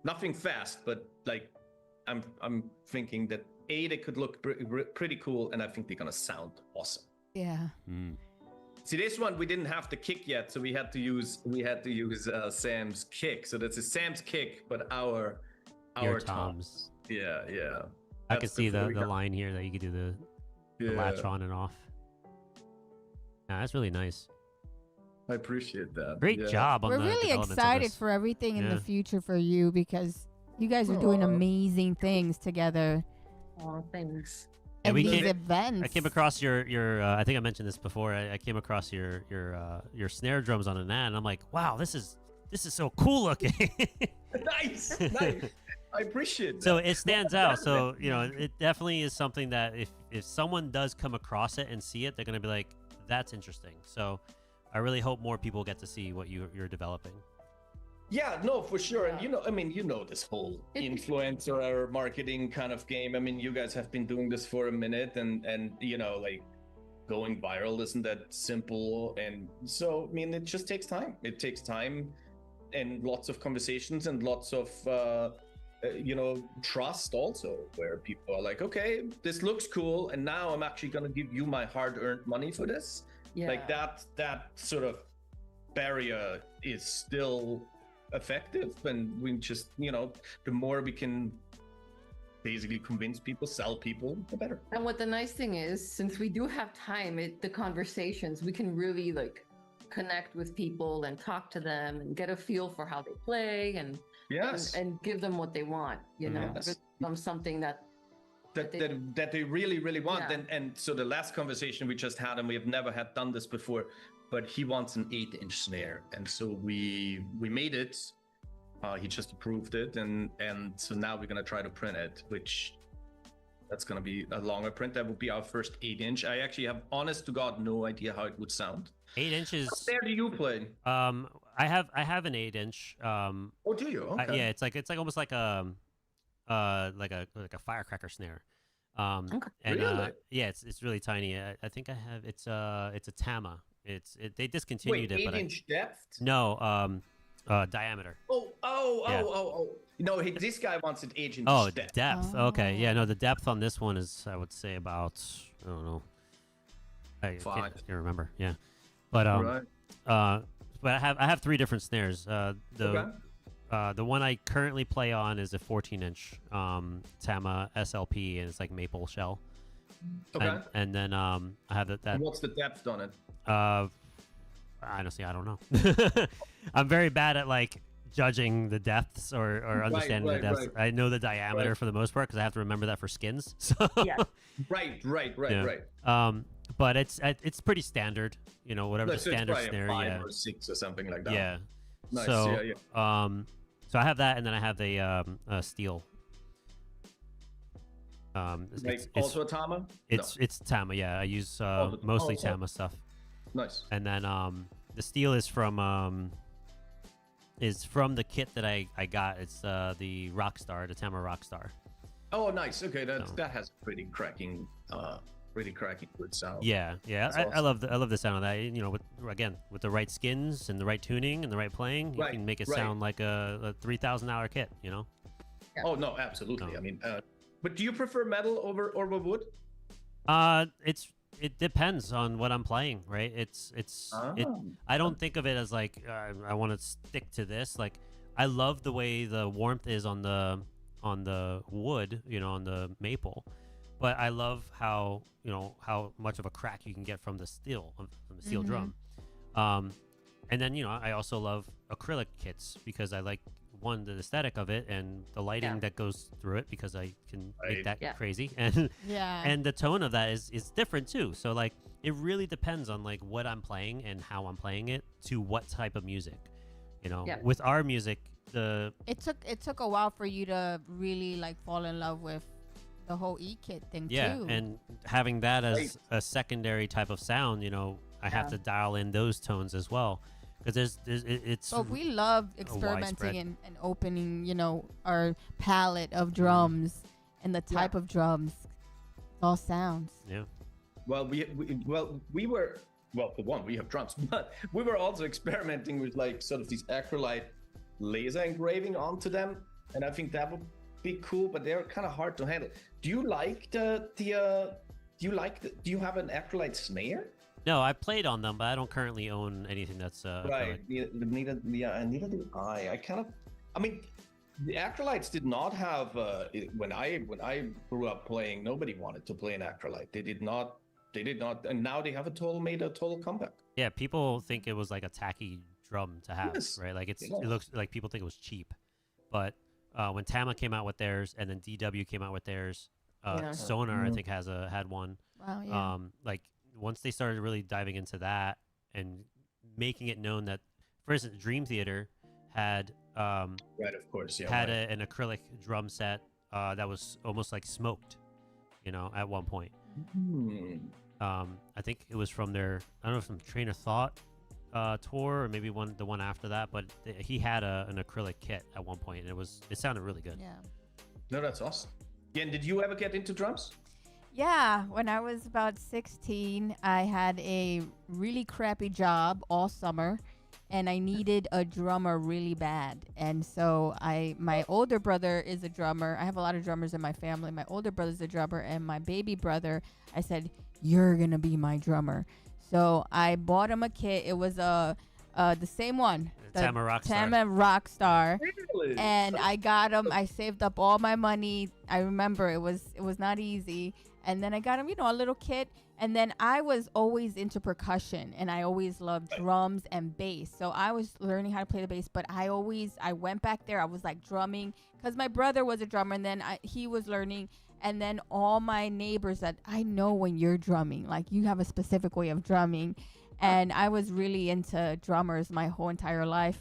nothing fast. But like, I'm thinking that they could look pretty cool, and I think they're gonna sound awesome. Yeah. See, this one we didn't have the kick yet, so we had to use Sam's kick. So that's a Sam's kick, but our toms. Yeah. I can see the line here that you could do the latch on and off. Yeah, that's really nice. I appreciate that. Great job on We're the really excited for everything in the future for you, because you guys are doing amazing things together. Oh, thanks. And these events. I came across your I think I mentioned this before. I came across your snare drums on an ad, and I'm like, wow, this is so cool looking. Nice. I appreciate that. So it stands out. So it definitely is something that if someone does come across it and see it, they're gonna be like, that's interesting. So I really hope more people get to see what you're developing. Yeah, no, for sure. And this whole influencer marketing kind of game. I mean, you guys have been doing this for a minute, and like going viral isn't that simple. And so, I mean, it just takes time. It takes time and lots of conversations and lots of, trust also, where people are like, okay, this looks cool, and now I'm actually going to give you my hard-earned money for this. Yeah. Like that sort of barrier is still effective, and we just, the more we can basically convince people, sell people, the better. And what the nice thing is, since we do have time, the conversations, we can really like connect with people and talk to them and get a feel for how they play and give them what they want, Yes. From something that they really, really want. Yeah. And so the last conversation we just had, and we have never had done this before, but he wants an 8-inch snare. And so we made it. He just approved it. And so now we're going to try to print it, which that's going to be a longer print. That would be our first 8-inch. I actually have, honest to God, no idea how it would sound. 8 inches. What snare do you play? I have an 8-inch. Oh, do you? Okay. Yeah, it's like almost like a firecracker snare. Okay. And really? yeah, it's really tiny. I think I have it's a Tama. They discontinued it. 8-inch depth? No, diameter. Oh. No, this guy wants an 8-inch depth. Oh. Okay. Yeah, no, the depth on this one is, I would say, about, I don't know. I can't remember. Yeah. But right. But I have 3 different snares. The one I currently play on is a 14-inch Tama SLP, and it's like maple shell. Okay. And then I have that. And what's the depth on it? Honestly, I don't know. I'm very bad at like judging the depths or understanding the depths. Right. I know the diameter for the most part because I have to remember that for skins. So yeah. Right. But it's pretty standard, whatever the standard snare. 5 or 6 or something like that. Yeah. Nice. So yeah. So I have that, and then I have the steel. Also a Tama? It's Tama. Yeah, I use mostly Tama stuff. Nice. And then the steel is from the kit that I got. It's the Rockstar, the Tama Rockstar. Oh, nice. Okay, that has pretty cracking good sound. Yeah. Awesome. I love the sound of that. With the right skins and the right tuning and the right playing, you can make it sound like a $3,000 kit. Yeah. Oh no, absolutely. I mean, but do you prefer metal over wood? It depends on what I'm playing, right? I don't think of it as like I want to stick to this. Like, I love the way the warmth is on the wood, on the maple, but I love how much of a crack you can get from the steel drum. And then I also love acrylic kits because I like the aesthetic of it and the lighting that goes through it, because I can make that crazy, and and the tone of that is different too. So like it really depends on like what I'm playing and how I'm playing it to what type of music. With our music, it took a while for you to really like fall in love with the whole kit thing too. Yeah, and having that as a secondary type of sound, I have to dial in those tones as well. Because it's. But we love experimenting and opening, our palette of drums and the type of drums. All sounds. Yeah. Well, we were for one, we have drums, but we were also experimenting with like sort of these acrylite laser engraving onto them, and I think that would be cool. But they're kind of hard to handle. Do you like do you have an acrylite snare? No, I played on them, but I don't currently own anything that's right. Neither do I. I mean, the acrylites did not have when I grew up playing. Nobody wanted to play an acrylite. They did not, and now they have a total comeback. Yeah, people think it was like a tacky drum to have, right? Like it looks like people think it was cheap, but when Tama came out with theirs, and then DW came out with theirs, Sonar I think had one. Wow. Yeah. Like. Once they started really diving into that and making it known that, for instance, Dream Theater had an acrylic drum set that was almost like smoked, at one point. I think it was from their, I don't know, from Train of Thought tour, or maybe the one after that, but he had an acrylic kit at one point, and it sounded really good. Yeah. No, that's awesome. Yen, did you ever get into drums? Yeah, when I was about 16, I had a really crappy job all summer, and I needed a drummer really bad. And so my older brother is a drummer. I have a lot of drummers in my family. My older brother's a drummer, and my baby brother, I said, "You're gonna be my drummer." So I bought him a kit. It was a The same one. Tama Rockstar. Tama Rockstar. Really? And I got them. I saved up all my money. I remember it was not easy. And then I got them, a little kit. And then I was always into percussion, and I always loved drums and bass. So I was learning how to play the bass, but I went back there. I was like drumming because my brother was a drummer, and then he was learning. And then all my neighbors that I know when you're drumming, like you have a specific way of drumming. And I was really into drummers my whole entire life.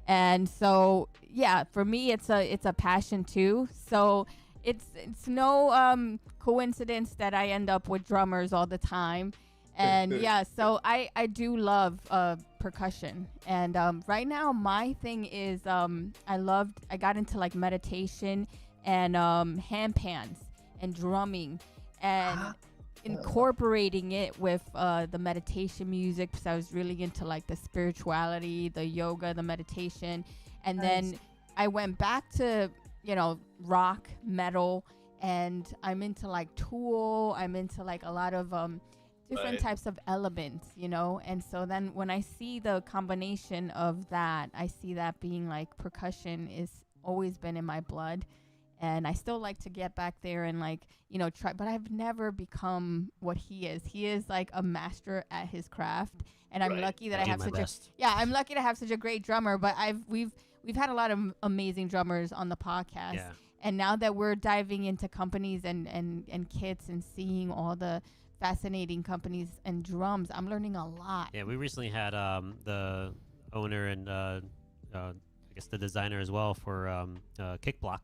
And so, yeah, for me, it's a passion too. So it's no coincidence that I end up with drummers all the time. And yeah, so I do love percussion. And right now my thing is I got into like meditation and hand pans and drumming and incorporating it with the meditation music, because I was really into like the spirituality, the yoga, the meditation. And then I went back to rock, metal, and I'm into like Tool. I'm into like a lot of different types of elements, and so then when I see the combination of that, I see that being like percussion is always been in my blood. And I still like to get back there and like, try, but I've never become what he is. He is like a master at his craft. And I'm lucky that I have I'm lucky to have such a great drummer, but we've had a lot of amazing drummers on the podcast. Yeah. And now that we're diving into companies and kits and seeing all the fascinating companies and drums, I'm learning a lot. Yeah, we recently had the owner and I guess the designer as well for Kickblock.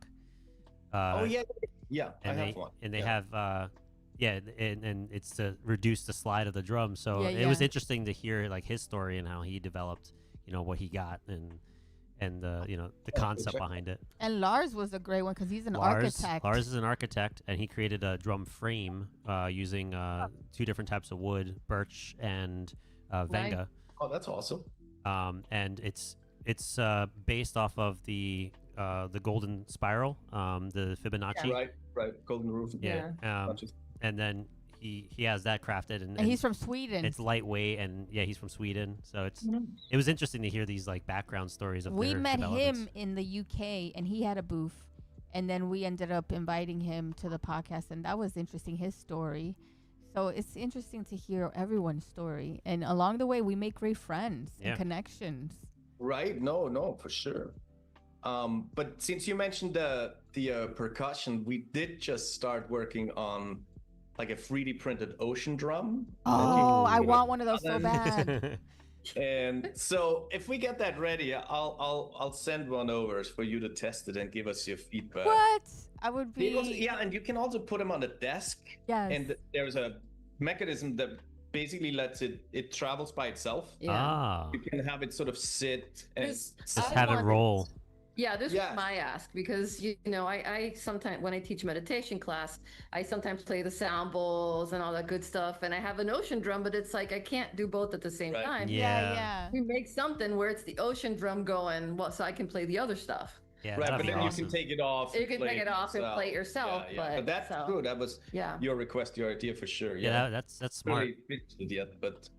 yeah, and I have one. And they have and it's to reduce the slide of the drum. So it was interesting to hear like his story and how he developed, what he got and the concept behind it. And Lars was a great one because he's an architect. Lars is an architect, and he created a drum frame using two different types of wood, birch and Venga. Oh, that's awesome. And it's based off of the golden spiral, the Fibonacci. Right, golden roof. Yeah. And then he has that crafted, and he's from Sweden. It's lightweight, and he's from Sweden. So it was interesting to hear these like background stories of. We met him in the UK, and he had a booth, and then we ended up inviting him to the podcast, and that was interesting, his story. So it's interesting to hear everyone's story, and along the way we make great friends and connections. Right? No, for sure. But since you mentioned the percussion, we did just start working on like a 3D printed ocean drum. Oh, I want one of those so bad. And so if we get that ready, I'll send one over for you to test it and give us your feedback. What? I would be. And you can also put them on the desk. Yes. And there's a mechanism that basically lets it travels by itself. Yeah. You can have it sort of sit and just have it roll. Yeah, this was my ask because I sometimes when I teach meditation class, I sometimes play the sound bowls and all that good stuff, and I have an ocean drum, but it's like I can't do both at the same time. Yeah. We make something where it's the ocean drum going, so I can play the other stuff. Yeah, right, but then you can take it off. You can take it off and play it yourself. Yeah. But that's true. That was your request, your idea for sure. Yeah, that's smart. Really pitched yet, but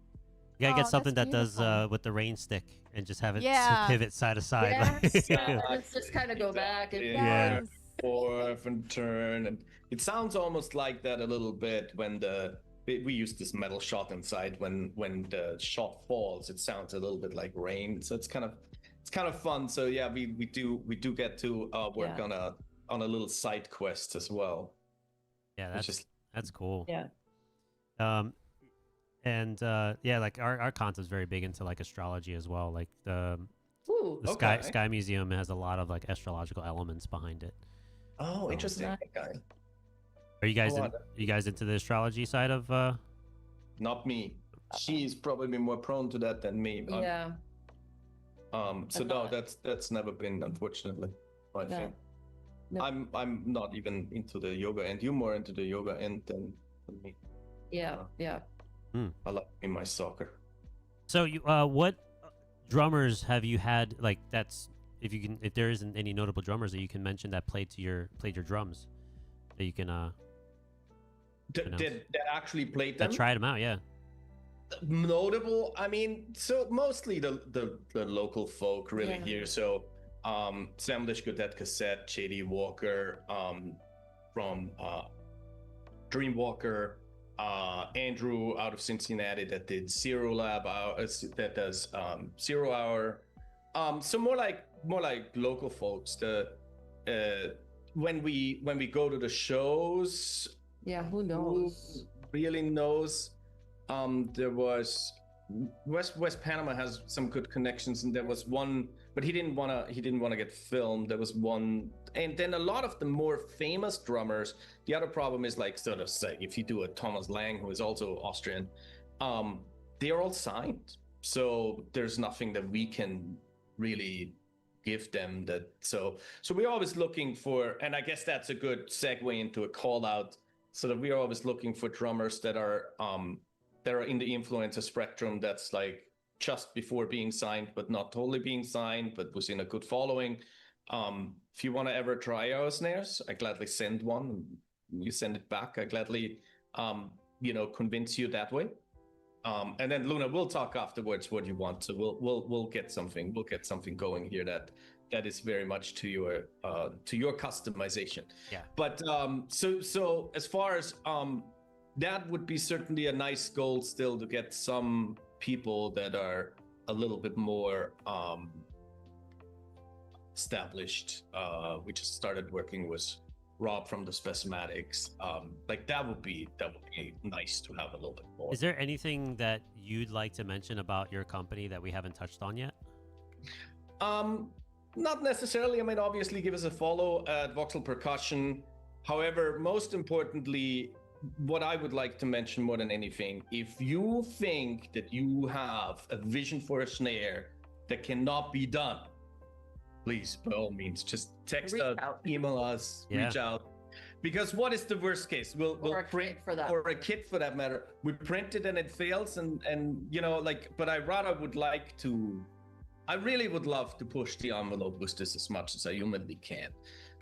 you gotta get something that does with the rain stick and just have it pivot side to side. Yes. Let's just kind of go back and forth and turn, and it sounds almost like that a little bit when we use this metal shot inside. When the shot falls, it sounds a little bit like rain. So it's kind of fun. So yeah, we do get to work on a little side quest as well. Yeah, that's cool. Yeah. And like our concept's very big into like astrology as well. Like the Sky Museum has a lot of like astrological elements behind it. Oh, interesting. Okay. Are you guys into the astrology side of? Not me. She's probably more prone to that than me. But, yeah. So no, that's never been, unfortunately, my thing. No. I'm not even into the yoga, and you're more into the yoga end than me. Yeah. I like in my soccer. So you, what drummers have you had? Like if there isn't any notable drummers that you can mention that played your drums, that you can. That actually played them. That tried them out, yeah. Notable, I mean, so mostly the local folk really here. So Samlish Godet Cassette, J.D. Walker, from Dreamwalker, Andrew out of Cincinnati that did Zero Lab, that does 0 Hour. So more like local folks. When we go to the shows, who knows? Who really knows? There was West Panama has some good connections, and there was one, but he didn't wanna get filmed. There was one, and then a lot of the more famous drummers. The other problem is, like, sort of say, if you do a Thomas Lang, who is also Austrian, they're all signed, so there's nothing that we can really give them. That so we're always looking for, and I guess that's a good segue into a call out. So that we are always looking for drummers that are in the influencer spectrum, that's like just before being signed, but not totally being signed, but was in a good following. If you want to ever try our snares, I gladly send one. You send it back, I gladly, convince you that way. And then Luna, we'll talk afterwards what you want. So we'll get something going here that is very much to your customization. Yeah. But so as far as that would be certainly a nice goal still, to get some people that are a little bit more established. We just started working with Rob from the Specimatics. Like that would be nice to have a little bit more. Is there anything that you'd like to mention about your company that we haven't touched on yet? Not necessarily. I mean, obviously give us a follow at Voxel Percussion. However, most importantly, what I would like to mention more than anything, if you think that you have a vision for a snare that cannot be done, please, by all means, just text us, email us, reach out. Because what is the worst case? We'll print for that, or a kit for that matter. We print it and it fails, and but I really would love to push the envelope with this as much as I humanly can.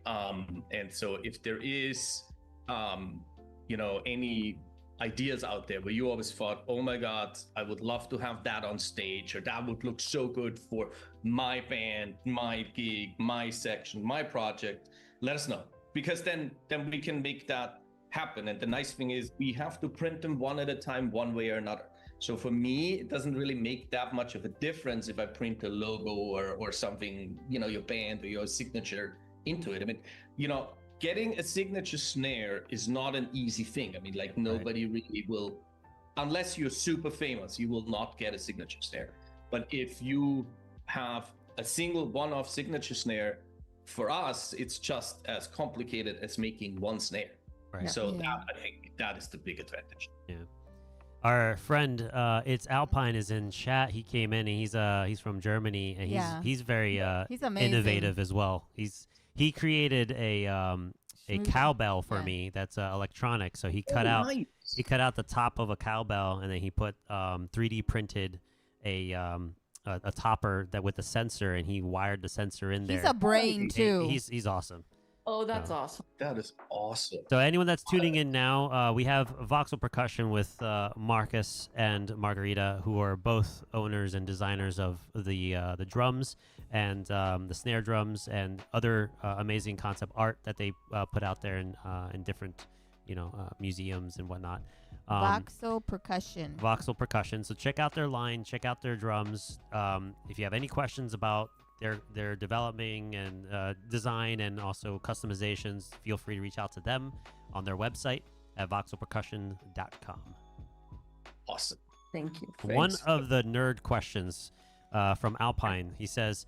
And so if there is any ideas out there where you always thought, oh my God, I would love to have that on stage, or that would look so good for my band, my gig, my section, my project, let us know. Because then we can make that happen. And the nice thing is we have to print them one at a time, one way or another. So for me, it doesn't really make that much of a difference if I print a logo or something, your band or your signature into it. I mean, getting a signature snare is not an easy thing. I mean, like nobody really will, unless you're super famous, you will not get a signature snare. But if you have a single one-off signature snare, for us, it's just as complicated as making one snare. Right. So that, I think that is the big advantage. Yeah. Our friend, it's Alpine, is in chat. He came in and he's from Germany, and he's very he's amazing. Innovative as well. He created a cowbell for me that's electronic. So he cut out the top of a cowbell, and then he put 3D printed a topper that with a sensor, and he wired the sensor in there. He's a brain too. He's awesome. Oh, that's awesome. That is awesome. So anyone that's tuning in now, we have Voxel Percussion with Markus and Margarita, who are both owners and designers of the drums and the snare drums and other amazing concept art that they put out there in different museums and whatnot. Voxel Percussion. Voxel Percussion. So check out their line, check out their drums. If you have any questions about their developing and design and also customizations, feel free to reach out to them on their website at voxelpercussion.com. Awesome. Thank you. One of the nerd questions from Alpine, he says,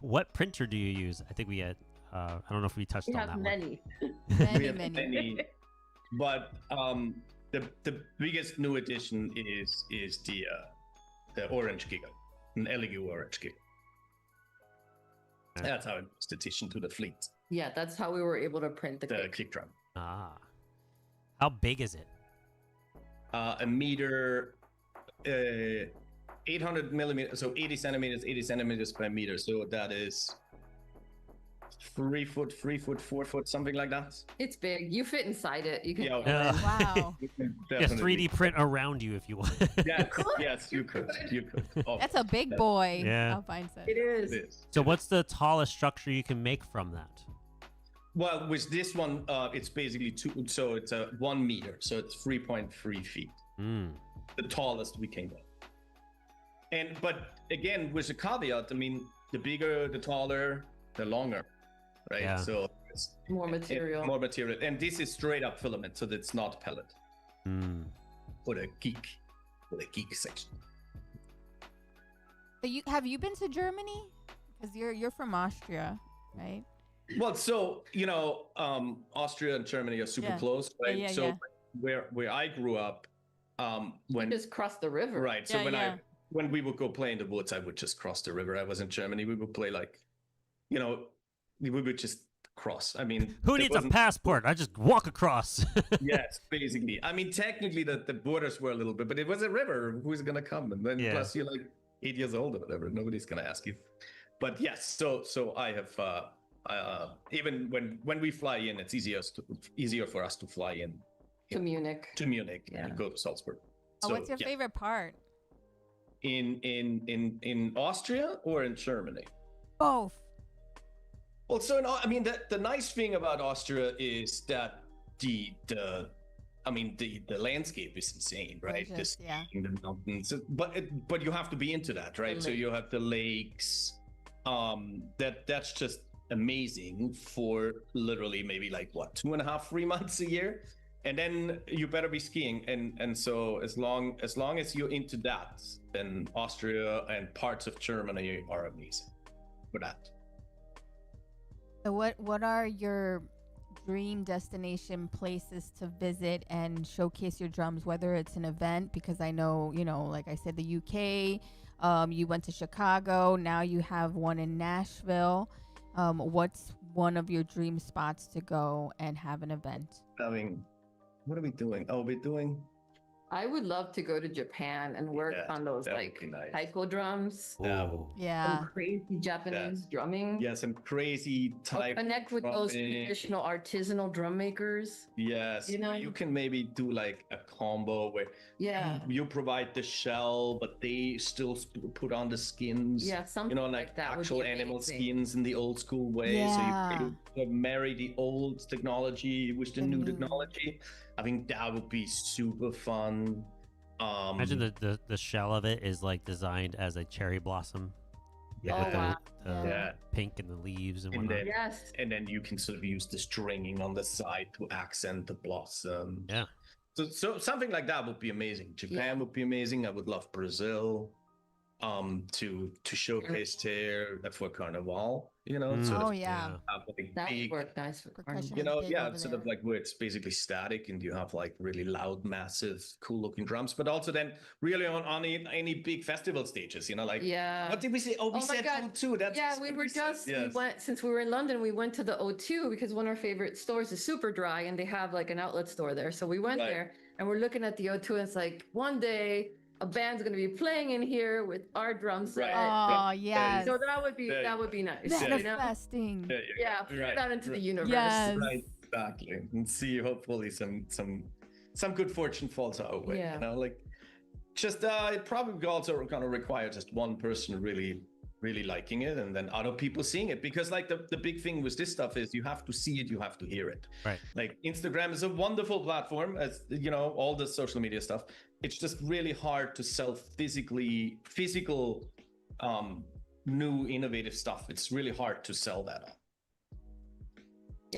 what printer do you use? I think we had, I don't know if we touched on that many. We have many. But the biggest new addition is the Orange Giga, an LEU Orange Giga. That's how it was the addition to the fleet. Yeah, that's how we were able to print the kick drum. Ah. How big is it? A meter, 800 millimeters, so 80 centimeters by meter. So that is 3 foot, 3 foot, 4 foot, something like that. It's big. You fit inside it. You can. Yeah. Wow. Yeah, 3D print around you if you want. Yes, you could. Oh, That's a big boy. Yeah. Alpine said. It is. it is. So what's the tallest structure you can make from that? Well, with this one, it's basically so it's a 1 meter, so it's 3.3 feet. The tallest we can go. But again, with a caveat, I mean, the bigger, the taller, the longer, right? Yeah. So it's More material. more material, and this is straight up filament, so that's not pellet. For the geek section. So have you been to Germany? Because you're from Austria, right? Well, so Austria and Germany are super close, right? Yeah. Where I grew up, when You just cross the river. right. So Yeah, when we would go play in the woods, I would just cross the river. I was in Germany. We would play we would just cross. I mean, Who needs a passport? I just walk across. Yes, basically. I mean, technically the borders were a little bit, but it was a river. Who's gonna come? And then plus you're like 8 years old or whatever. Nobody's gonna ask you. But yes, so I have even when we fly in, it's easier for us to fly in To Munich. and go to Salzburg. Oh, what's your favorite part? In Austria or in Germany? Both. Well, so the nice thing about Austria is that the landscape is insane, right? Gorgeous, The mountains, but you have to be into that, right? So you have the lakes. That's just amazing for literally maybe like 2.5-3 months a year, and then you better be skiing. And so as long as you're into that, then Austria and parts of Germany are amazing for that. So what are your dream destination places to visit and showcase your drums, whether it's an event, because I know, like I said, the UK, you went to Chicago, now you have one in Nashville. What's one of your dream spots to go and have an event? I mean, what are we doing? I would love to go to Japan and work on those nice. taiko drums. Yeah. Some crazy Japanese drumming. Yeah, some crazy type. Connect with those traditional artisanal drum makers. Yes, you can maybe do like a combo where you provide the shell, but they still put on the skins. Yeah, something like that actual animal skins in the old school way. Yeah. So you marry the old technology with the new technology. I think that would be super fun. Imagine the shell of it is like designed as a cherry blossom. Yeah. The pink and the leaves and whatnot. And then you can sort of use the stringing on the side to accent the blossom. Yeah. So something like that would be amazing. Japan would be amazing. I would love Brazil. To showcase there for Carnival, that would work nice for Carnival. Sort of like where it's basically static and you have like really loud, massive, cool looking drums, but also then really on any big festival stages, what did we say? Oh, we said O2. We went, since we were in London, we went to the O2 because one of our favorite stores is Super Dry and they have like an outlet store there. So we went there and we're looking at the O2 and it's like one day a band's going to be playing in here with our drum set. Oh, yes. So that would be nice. Manifesting. Put that into the universe. Yes. Right, exactly. And see, hopefully some good fortune falls our way. It probably also going to require just one person really liking it and then other people seeing it, because like the big thing with this stuff is you have to see it, you have to hear it. Right. Like Instagram is a wonderful platform, as all the social media stuff. It's just really hard to sell physical new innovative stuff. It's really hard to sell that on.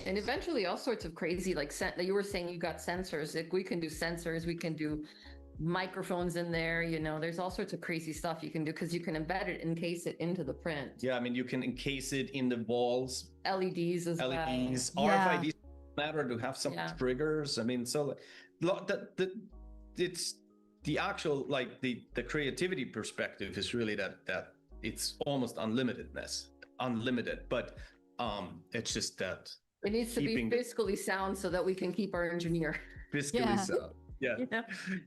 And eventually all sorts of crazy, like you were saying, you got sensors. Like we can do sensors, we can do microphones in there, there's all sorts of crazy stuff you can do because you can embed it, encase it into the print. Yeah, I mean, you can encase it in the walls. LEDs as well. RFIDs matter to have some triggers. I mean, so it's the actual, like the creativity perspective is really that it's almost unlimited, but it's just that it needs to be fiscally sound so that we can keep our engineer fiscally sound. Yeah.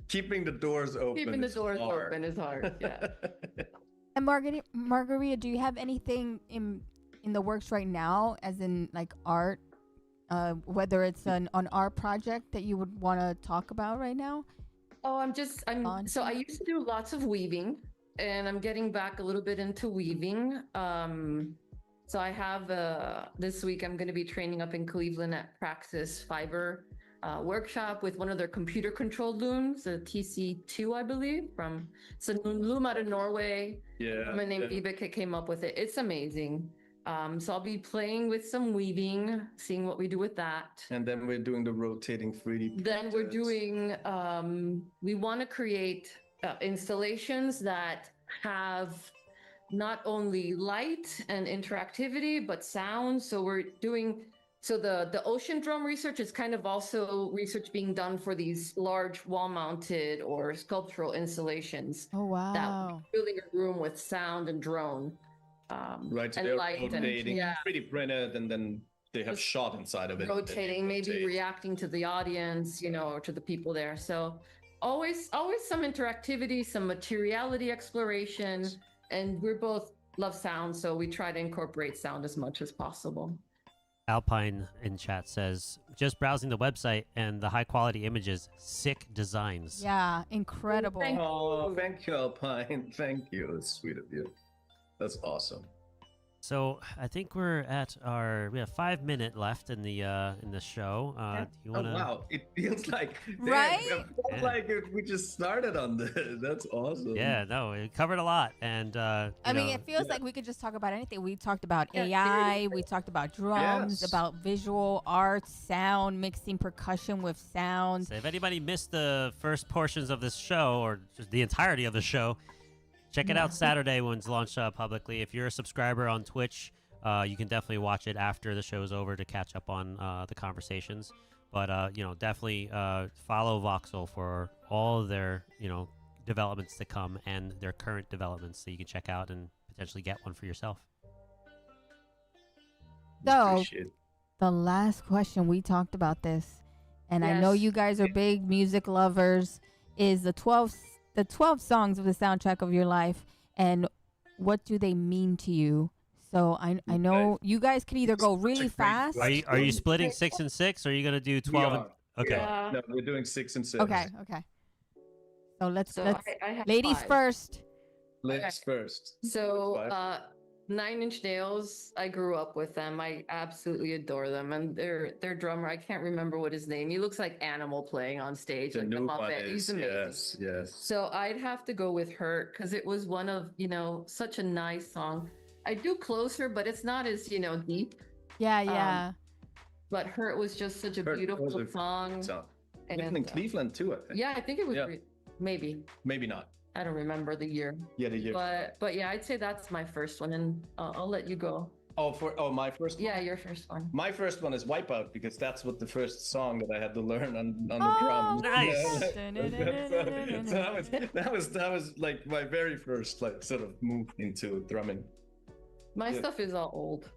Keeping the doors open. Is hard. Yeah. And Margarita, do you have anything in in the works right now, as in like art, whether it's an art project that you would want to talk about right now? Oh, so I used to do lots of weaving, and I'm getting back a little bit into weaving. So I have this week I'm going to be training up in Cleveland at Praxis Fiber workshop with one of their computer controlled looms, the TC2, I believe, from it's a loom out of Norway. Yeah. My name Vibeke came up with it. It's amazing. So I'll be playing with some weaving, seeing what we do with that. And then we're doing the rotating 3D. Then we're doing, we want to create installations that have not only light and interactivity, but sound. So we're doing, so the ocean drum research is kind of also research being done for these large wall mounted or sculptural installations. Oh, wow. That filling a room with sound and drone. Right, so and they're light rotating, and, 3D printed, and then they have shot inside of it. Rotating, maybe reacting to the audience, you know, or to the people there. So always some interactivity, some materiality exploration, and we're both love sound, so we try to incorporate sound as much as possible. Alpine in chat says, just browsing the website and the high quality images, sick designs. Yeah, incredible. Thank you, Alpine. Thank you. That's sweet of you. That's awesome. So I think we have 5 minutes left in the show. Do you wanna... Oh wow, it feels like right? Like we just started on this. That's awesome. Yeah, no, it covered a lot, and I mean, it feels like we could just talk about anything. We talked about AI, we talked about drums, about visual arts, sound, mixing percussion with sound. So if anybody missed the first portions of this show or just the entirety of the show, check it out Saturday when it's launched publicly. If you're a subscriber on Twitch, you can definitely watch it after the show's over to catch up on the conversations. But, definitely follow Voxel for all of their, developments to come and their current developments that you can check out and potentially get one for yourself. So, the last question, we talked about this, and I know you guys are big music lovers, is the 12 songs of the soundtrack of your life, and what do they mean to you? So I know you guys can either go really fast. Are you splitting 6 and 6? Or are you gonna do 12? Okay. No, we're doing 6 and 6. Okay. So let's I ladies 5. first. Ladies first. So 9 Inch Nails, I grew up with them. I absolutely adore them. And their drummer, I can't remember what his name. He looks like Animal playing on stage. The new one is, he's amazing. Yes. So I'd have to go with Hurt because it was one of, such a nice song. I do Closer, but it's not as, deep. Yeah. But Hurt was just such a beautiful song. And in Cleveland too, I think. Yeah, I think it was maybe. Maybe not. I don't remember the year. Yeah, the year. But yeah, I'd say that's my first one, and I'll let you go. My first one? Yeah, your first one. My first one is Wipeout because that's what the first song that I had to learn on the drums. Nice. That was like my very first sort of move into drumming. My stuff is all old.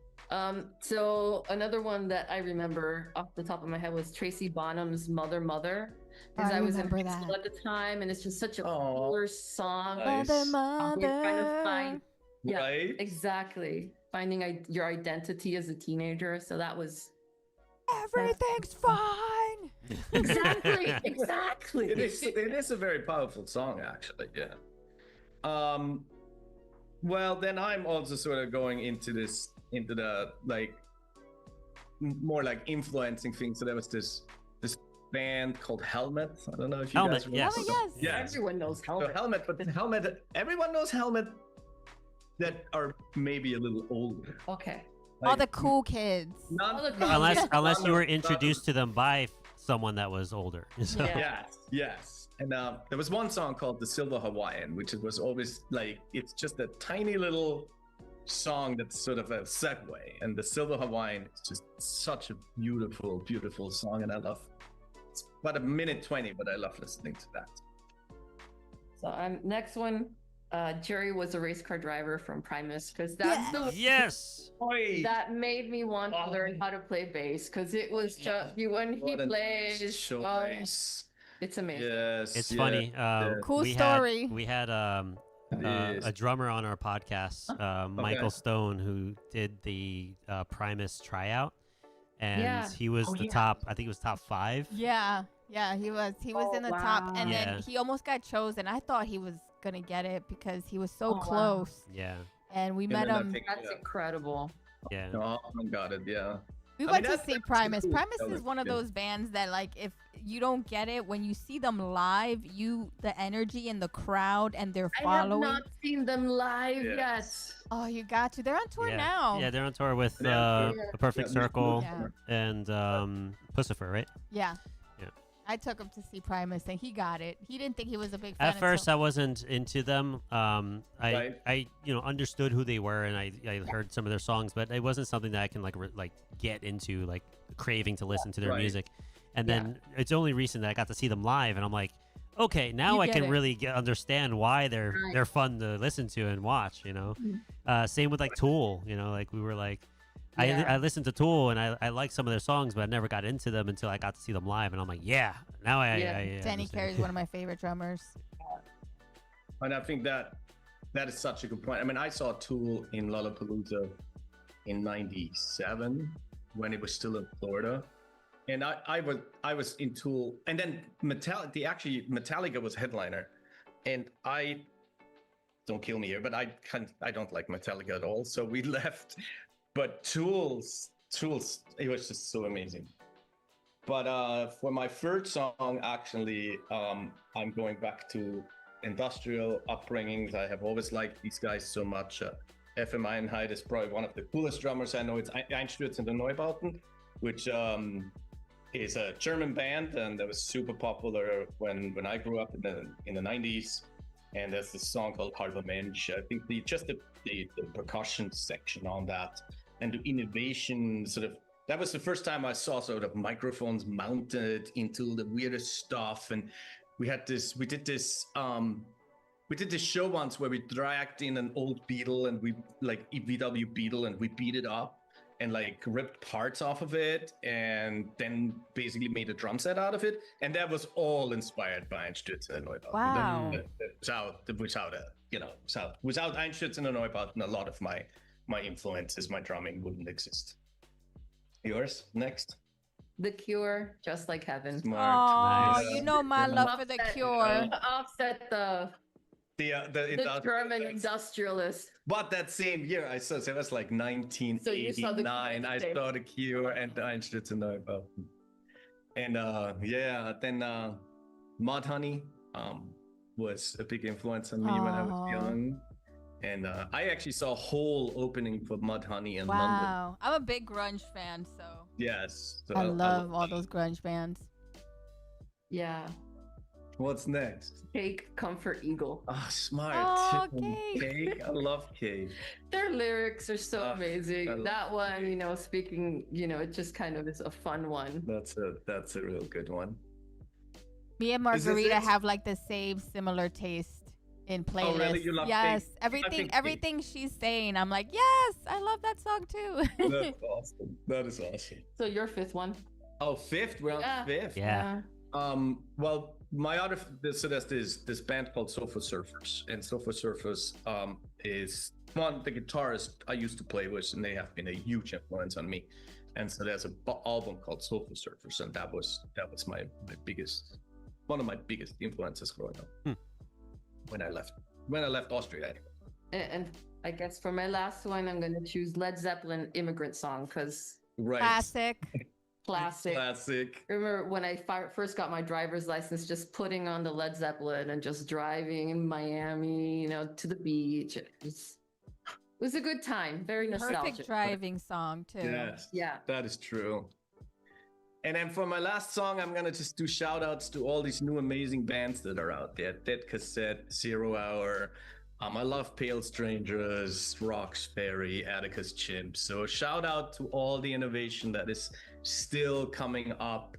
So another one that I remember off the top of my head was Tracy Bonham's Mother. Because I was in high school at the time, and it's just such a cooler song. Nice. Mother. Trying to find, Right? Exactly. Finding your identity as a teenager. So that was everything's fine. Exactly. It is a very powerful song, actually. Yeah. Well, then I'm also sort of going into the more like influencing things. So there was this band called Helmet. I don't know if you guys remember. Yes. Yeah, everyone knows Helmet. So Helmet, but Helmet, everyone knows Helmet that are maybe a little older. Okay. All the cool kids. Unless you were introduced to them by someone that was older. So. Yes. And there was one song called The Silver Hawaiian, which was always it's just a tiny little song that's sort of a segue. And The Silver Hawaiian is just such a beautiful, beautiful song. And I love it's about 1:20, but I love listening to that. So next one. Jerry was a race car driver from Primus because that's that made me want to learn how to play bass because it was just when he plays. It's amazing. Yes, it's funny. Cool story. We had a drummer on our podcast, Michael Stone, who did the Primus tryout, and he was top. I think it was top 5. Yeah, he was in the top, and then he almost got chosen. I thought he was gonna get it because he was so close. Wow. Yeah, and we met him. That's incredible. Yeah, got it. Yeah. We went to see Primus. Primus is one of those bands that, like, if you don't get it, when you see them live, the energy in the crowd and their following. I have not seen them live yet. Oh, you got to. They're on tour now. Yeah, they're on tour with The Perfect Circle and Pussifer, right? Yeah. I took him to see Primus, and he got it. He didn't think he was a big fan. At first, I wasn't into them. I understood who they were, and I heard some of their songs, but it wasn't something that I can like get into, like craving to listen to their music. And then it's only recent that I got to see them live, and I'm like, okay, now I can really understand why they're fun to listen to and watch. Same with like Tool. Like we were like. I listened to Tool and I like some of their songs, but I never got into them until I got to see them live, and I'm like, now I Danny Carey's one of my favorite drummers. And I think that is such a good point. I mean, I saw Tool in Lollapalooza in '97 when it was still in Florida, and I was in Tool, and then Metallica was headliner, and don't kill me here, but I don't like Metallica at all, so we left. But Tools, it was just so amazing. But for my third song, actually, I'm going back to industrial upbringings. I have always liked these guys so much. FM Einheit is probably one of the coolest drummers I know. It's Einstürzende Neubauten, which is a German band, and that was super popular when I grew up in the 90s. And there's this song called Halber Mensch. I think the percussion section on that, and the innovation that was the first time I saw sort of microphones mounted into the weirdest stuff. And we did this show once where we dragged in an old Beetle, and we like VW Beetle, and we beat it up and like ripped parts off of it, and then basically made a drum set out of it. And that was all inspired by Einstürzende Neubauten. Wow. Without Einstürzende Neubauten, a lot of my influences, my drumming wouldn't exist. Yours next? The Cure, Just Like Heaven. Smart. Oh, nice. My love for The Cure. Offset the German industrialist. But that same year, I saw, so it was like 1989. I saw The Cure and Einstürzende Neubauten. And then Mudhoney was a big influence on me when I was young. And I actually saw a whole opening for Mudhoney in London. Wow. I'm a big grunge fan, so. Yes. So I love all those grunge bands. Yeah. What's next? Cake, Comfort Eagle. Oh, smart. Oh, Cake. I love Cake. Their lyrics are so amazing. That one, speaking, it just kind of is a fun one. That's a real good one. Me and Margarita have like the same similar taste in playlists. Oh, really? You love yes, Cake? everything she's saying, I'm like, yes, I love that song too. That's awesome. That is awesome. So your fifth one? Oh, fifth? We're on fifth. Yeah. Well, my other there's this band called Sofa Surfers, and Sofa Surfers is the guitarist I used to play with, and they have been a huge influence on me. And so there's an album called Sofa Surfers, and that was one of my biggest influences growing up. When I left Austria anyway. And I guess for my last one, I'm gonna choose Led Zeppelin "Immigrant Song" because classic. Remember when I first got my driver's license, just putting on the Led Zeppelin and just driving in Miami, to the beach. It was a good time. Very nostalgic. Perfect driving song too. Yes. Yeah. That is true. And then for my last song, I'm gonna just do shout outs to all these new amazing bands that are out there. Dead Cassette, 0 Hour. I love Pale Strangers, Rocks Ferry, Atticus Chimp. So shout out to all the innovation that is still coming up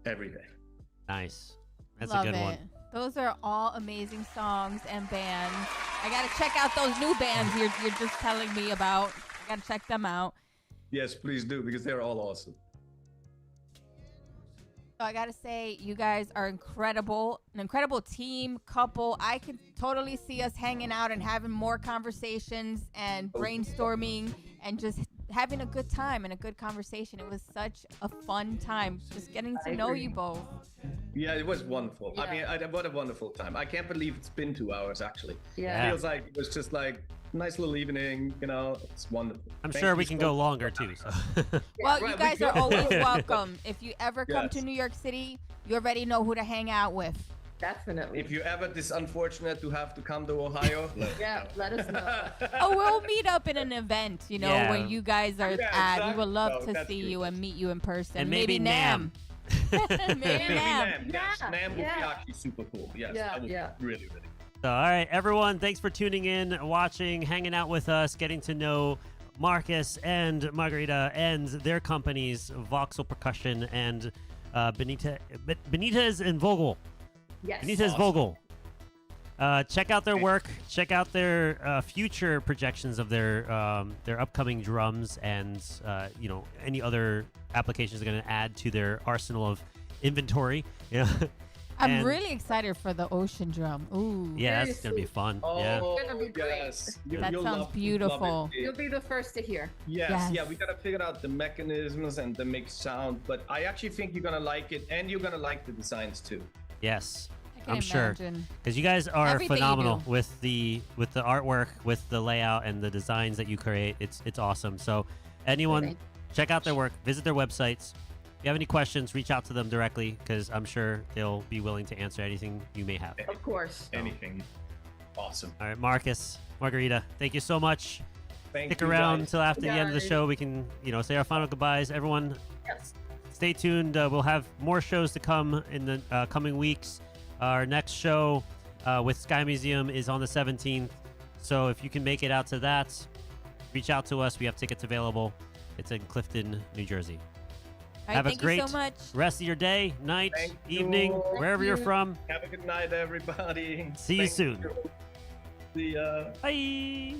every day. Nice. That's Love a good it. one. Those are all amazing songs and bands. I gotta check out those new bands you're just telling me about. I gotta check them out. Yes, please do, because they're all awesome. So I gotta say, you guys are incredible, an incredible team, couple. I could totally see us hanging out and having more conversations and brainstorming and just having a good time and a good conversation. It was such a fun time just getting to know you both. Yeah, it was wonderful. Yeah. I mean, what a wonderful time. I can't believe it's been 2 hours, actually. Yeah. It feels like it was just like nice little evening, you know. It's wonderful. I'm sure we can go longer too. So. Well, you guys are always welcome. If you ever come to New York City, you already know who to hang out with. Definitely. If you ever this unfortunate to have to come to Ohio, let us know. Oh, we'll meet up in an event, you know, where you guys are at. Exactly. We would love to see you and meet you in person. And maybe Nam. Maybe Nam. Yes, Nam would be actually super cool. Yes, that would be really, really cool. So, all right, everyone, thanks for tuning in, watching, hanging out with us, getting to know Markus and Margarita and their companies, Voxel Percussion and benitez and Vogl. Yes. Benitez Vogl. Check out their work. Check out their future projections of their upcoming drums and you know, any other applications they're going to add to their arsenal of inventory. Yeah. I'm really excited for the ocean drum. Ooh. Yeah, that's going to be fun. Yeah. It's gonna be great. Yes. That sounds beautiful. You'll be the first to hear. Yes. Yeah, we got to figure out the mechanisms and the mixed sound, but I actually think you're going to like it, and you're going to like the designs too. Yes. I'm sure, because you guys are everything phenomenal with the artwork, with the layout, and the designs that you create. It's awesome. So, anyone, check out their work, visit their websites. If you have any questions, reach out to them directly, because I'm sure they'll be willing to answer anything you may have. Of course. Anything. Awesome. All right, Markus, Margarita, thank you so much. Thank Stick you around guys. until after the end of the show. We can, you know, say our final goodbyes. Everyone, stay tuned. We'll have more shows to come in the coming weeks. Our next show with Sky Museum is on the 17th. So if you can make it out to that, reach out to us. We have tickets available. It's in Clifton, New Jersey. All right, have a thank great you so much. rest of your day, night, evening, wherever you're from. Have a good night, everybody. See you soon. See ya. Bye.